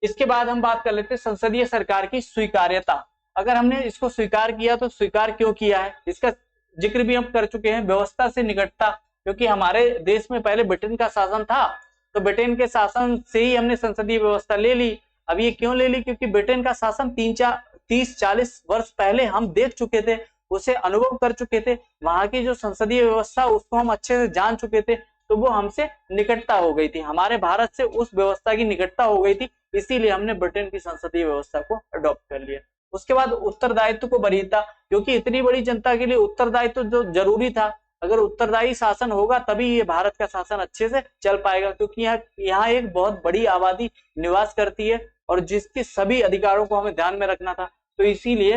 इसके बाद हम बात कर लेते हैं संसदीय सरकार की स्वीकार्यता। अगर हमने इसको स्वीकार किया तो स्वीकार क्यों किया है, इसका जिक्र भी हम कर चुके हैं। व्यवस्था से निकटता, क्योंकि हमारे देश में पहले ब्रिटेन का शासन था, तो ब्रिटेन के शासन से ही हमने संसदीय व्यवस्था ले ली। अब ये क्यों ले ली, क्योंकि ब्रिटेन का शासन 30-40 वर्ष पहले हम देख चुके थे, उसे अनुभव कर चुके थे, वहां की जो संसदीय व्यवस्था उसको हम अच्छे से जान चुके थे, तो वो हमसे निकटता हो गई थी, हमारे भारत से उस व्यवस्था की निकटता हो गई थी, इसीलिए हमने ब्रिटेन की संसदीय व्यवस्था को अडॉप्ट कर लिया। उसके बाद उत्तरदायित्व को वरीयता, क्योंकि इतनी बड़ी जनता के लिए उत्तरदायित्व जो जरूरी था, अगर उत्तरदायी शासन होगा तभी ये भारत का शासन अच्छे से चल पाएगा, क्योंकि यहाँ एक बहुत बड़ी आबादी निवास करती है और जिसके सभी अधिकारों को हमें ध्यान में रखना था, तो इसीलिए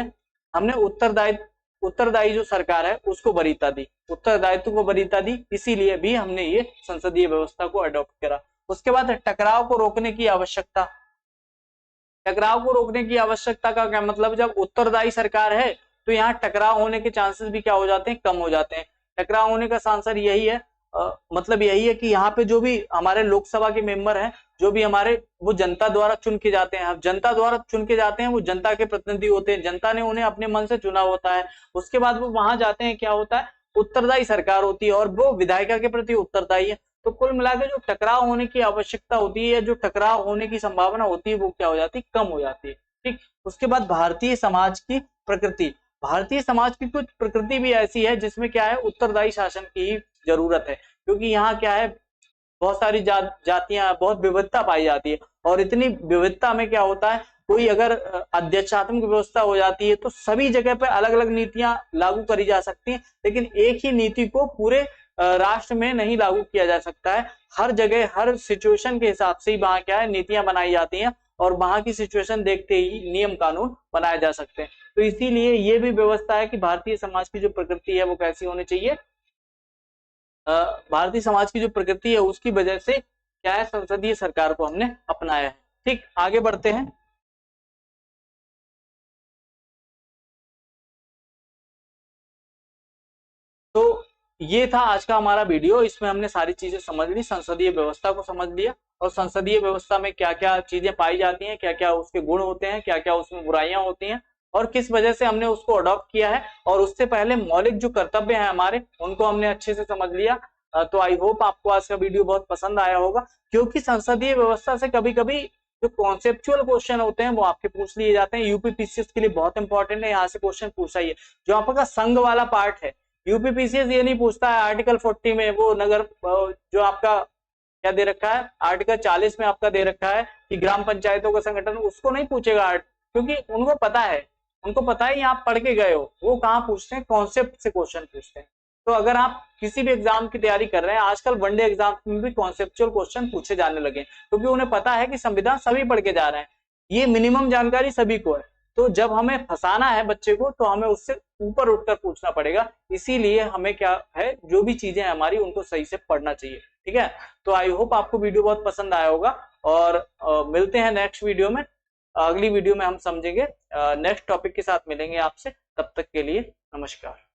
हमने उत्तरदायी जो सरकार है उसको वरीयता दी, उत्तरदायित्व को वरीयता दी, इसीलिए भी हमने ये संसदीय व्यवस्था को अडॉप्ट करा। उसके बाद टकराव को रोकने की आवश्यकता, टकराव को रोकने की आवश्यकता का क्या मतलब, जब उत्तरदायी सरकार है तो यहाँ टकराव होने के चांसेस भी क्या हो जाते हैं, कम हो जाते हैं। टकराव होने का आंसर यही है, मतलब यही है कि यहाँ पे जो भी हमारे लोकसभा के मेंबर हैं, जो भी हमारे, वो जनता द्वारा चुन के जाते हैं, अब जनता द्वारा चुन के जाते हैं, वो जनता के प्रतिनिधि होते हैं, जनता ने उन्हें अपने मन से चुना होता है, उसके बाद वो वहां जाते हैं, क्या होता है, उत्तरदायी सरकार होती है और वो विधायिका के प्रति उत्तरदायी है। तो कुल मिलाकर जो टकराव होने की आवश्यकता होती है, जो टकराव होने की संभावना होती है, वो क्या हो जाती है, कम हो जाती है। ठीक, उसके बाद भारतीय समाज की प्रकृति, भारतीय समाज की कुछ प्रकृति भी ऐसी है जिसमें क्या है, उत्तरदायी शासन की ही जरूरत है, क्योंकि यहाँ क्या है, बहुत सारी जातियां, बहुत विविधता पाई जाती है, और इतनी विविधता में क्या होता है, कोई अगर अध्यक्षात्मक व्यवस्था हो जाती है तो सभी जगह पे अलग अलग नीतियां लागू करी जा सकती हैं, लेकिन एक ही नीति को पूरे राष्ट्र में नहीं लागू किया जा सकता है, हर जगह हर सिचुएशन के हिसाब से ही वहां क्या है, नीतियां बनाई जाती हैं और वहां की सिचुएशन देखते ही नियम कानून बनाए जा सकते हैं। तो इसीलिए ये भी व्यवस्था है कि भारतीय समाज की जो प्रकृति है वो कैसी होनी चाहिए, भारतीय समाज की जो प्रकृति है उसकी वजह से क्या है, संसदीय सरकार को हमने अपनाया है। ठीक, आगे बढ़ते हैं। तो ये था आज का हमारा वीडियो, इसमें हमने सारी चीजें समझ ली, संसदीय व्यवस्था को समझ लिया, और संसदीय व्यवस्था में क्या क्या चीजें पाई जाती हैं, क्या क्या उसके गुण होते हैं, क्या क्या उसमें बुराइयां होती हैं, और किस वजह से हमने उसको अडॉप्ट किया है, और उससे पहले मौलिक जो कर्तव्य हैं हमारे, उनको हमने अच्छे से समझ लिया। तो आई होप आपको आज का वीडियो बहुत पसंद आया होगा, क्योंकि संसदीय व्यवस्था से कभी कभी जो कॉन्सेप्चुअल क्वेश्चन होते हैं वो आपके पूछ लिए जाते हैं, यूपीपीसीएस के लिए बहुत इंपॉर्टेंट है, यहाँ से क्वेश्चन पूछा ही है। जो आपका संघ वाला पार्ट है, यूपीपीसीएस ये नहीं पूछता है आर्टिकल 40 में, वो नगर जो आपका क्या दे रखा है, आर्टिकल 40 में आपका दे रखा है कि ग्राम पंचायतों का संगठन, उसको नहीं पूछेगा, क्योंकि उनको पता है आप पढ़ के गए हो, वो कहाँ पूछते हैं, कॉन्सेप्ट से क्वेश्चन पूछते हैं। तो अगर आप किसी भी एग्जाम की तैयारी कर रहे हैं, आजकल वनडे एग्जाम में भी कॉन्सेप्चुअल क्वेश्चन पूछे जाने लगे, क्योंकि उन्हें पता है कि संविधान सभी पढ़ के जा रहे हैं, ये मिनिमम जानकारी सभी को है, तो जब हमें फंसाना है बच्चे को तो हमें उससे ऊपर उठकर पूछना पड़ेगा, इसीलिए हमें क्या है, जो भी चीजें हमारी उनको सही से पढ़ना चाहिए। ठीक है, तो आई होप आपको वीडियो बहुत पसंद आया होगा, और मिलते हैं नेक्स्ट वीडियो में, अगली वीडियो में हम समझेंगे, नेक्स्ट टॉपिक के साथ मिलेंगे आपसे, तब तक के लिए नमस्कार।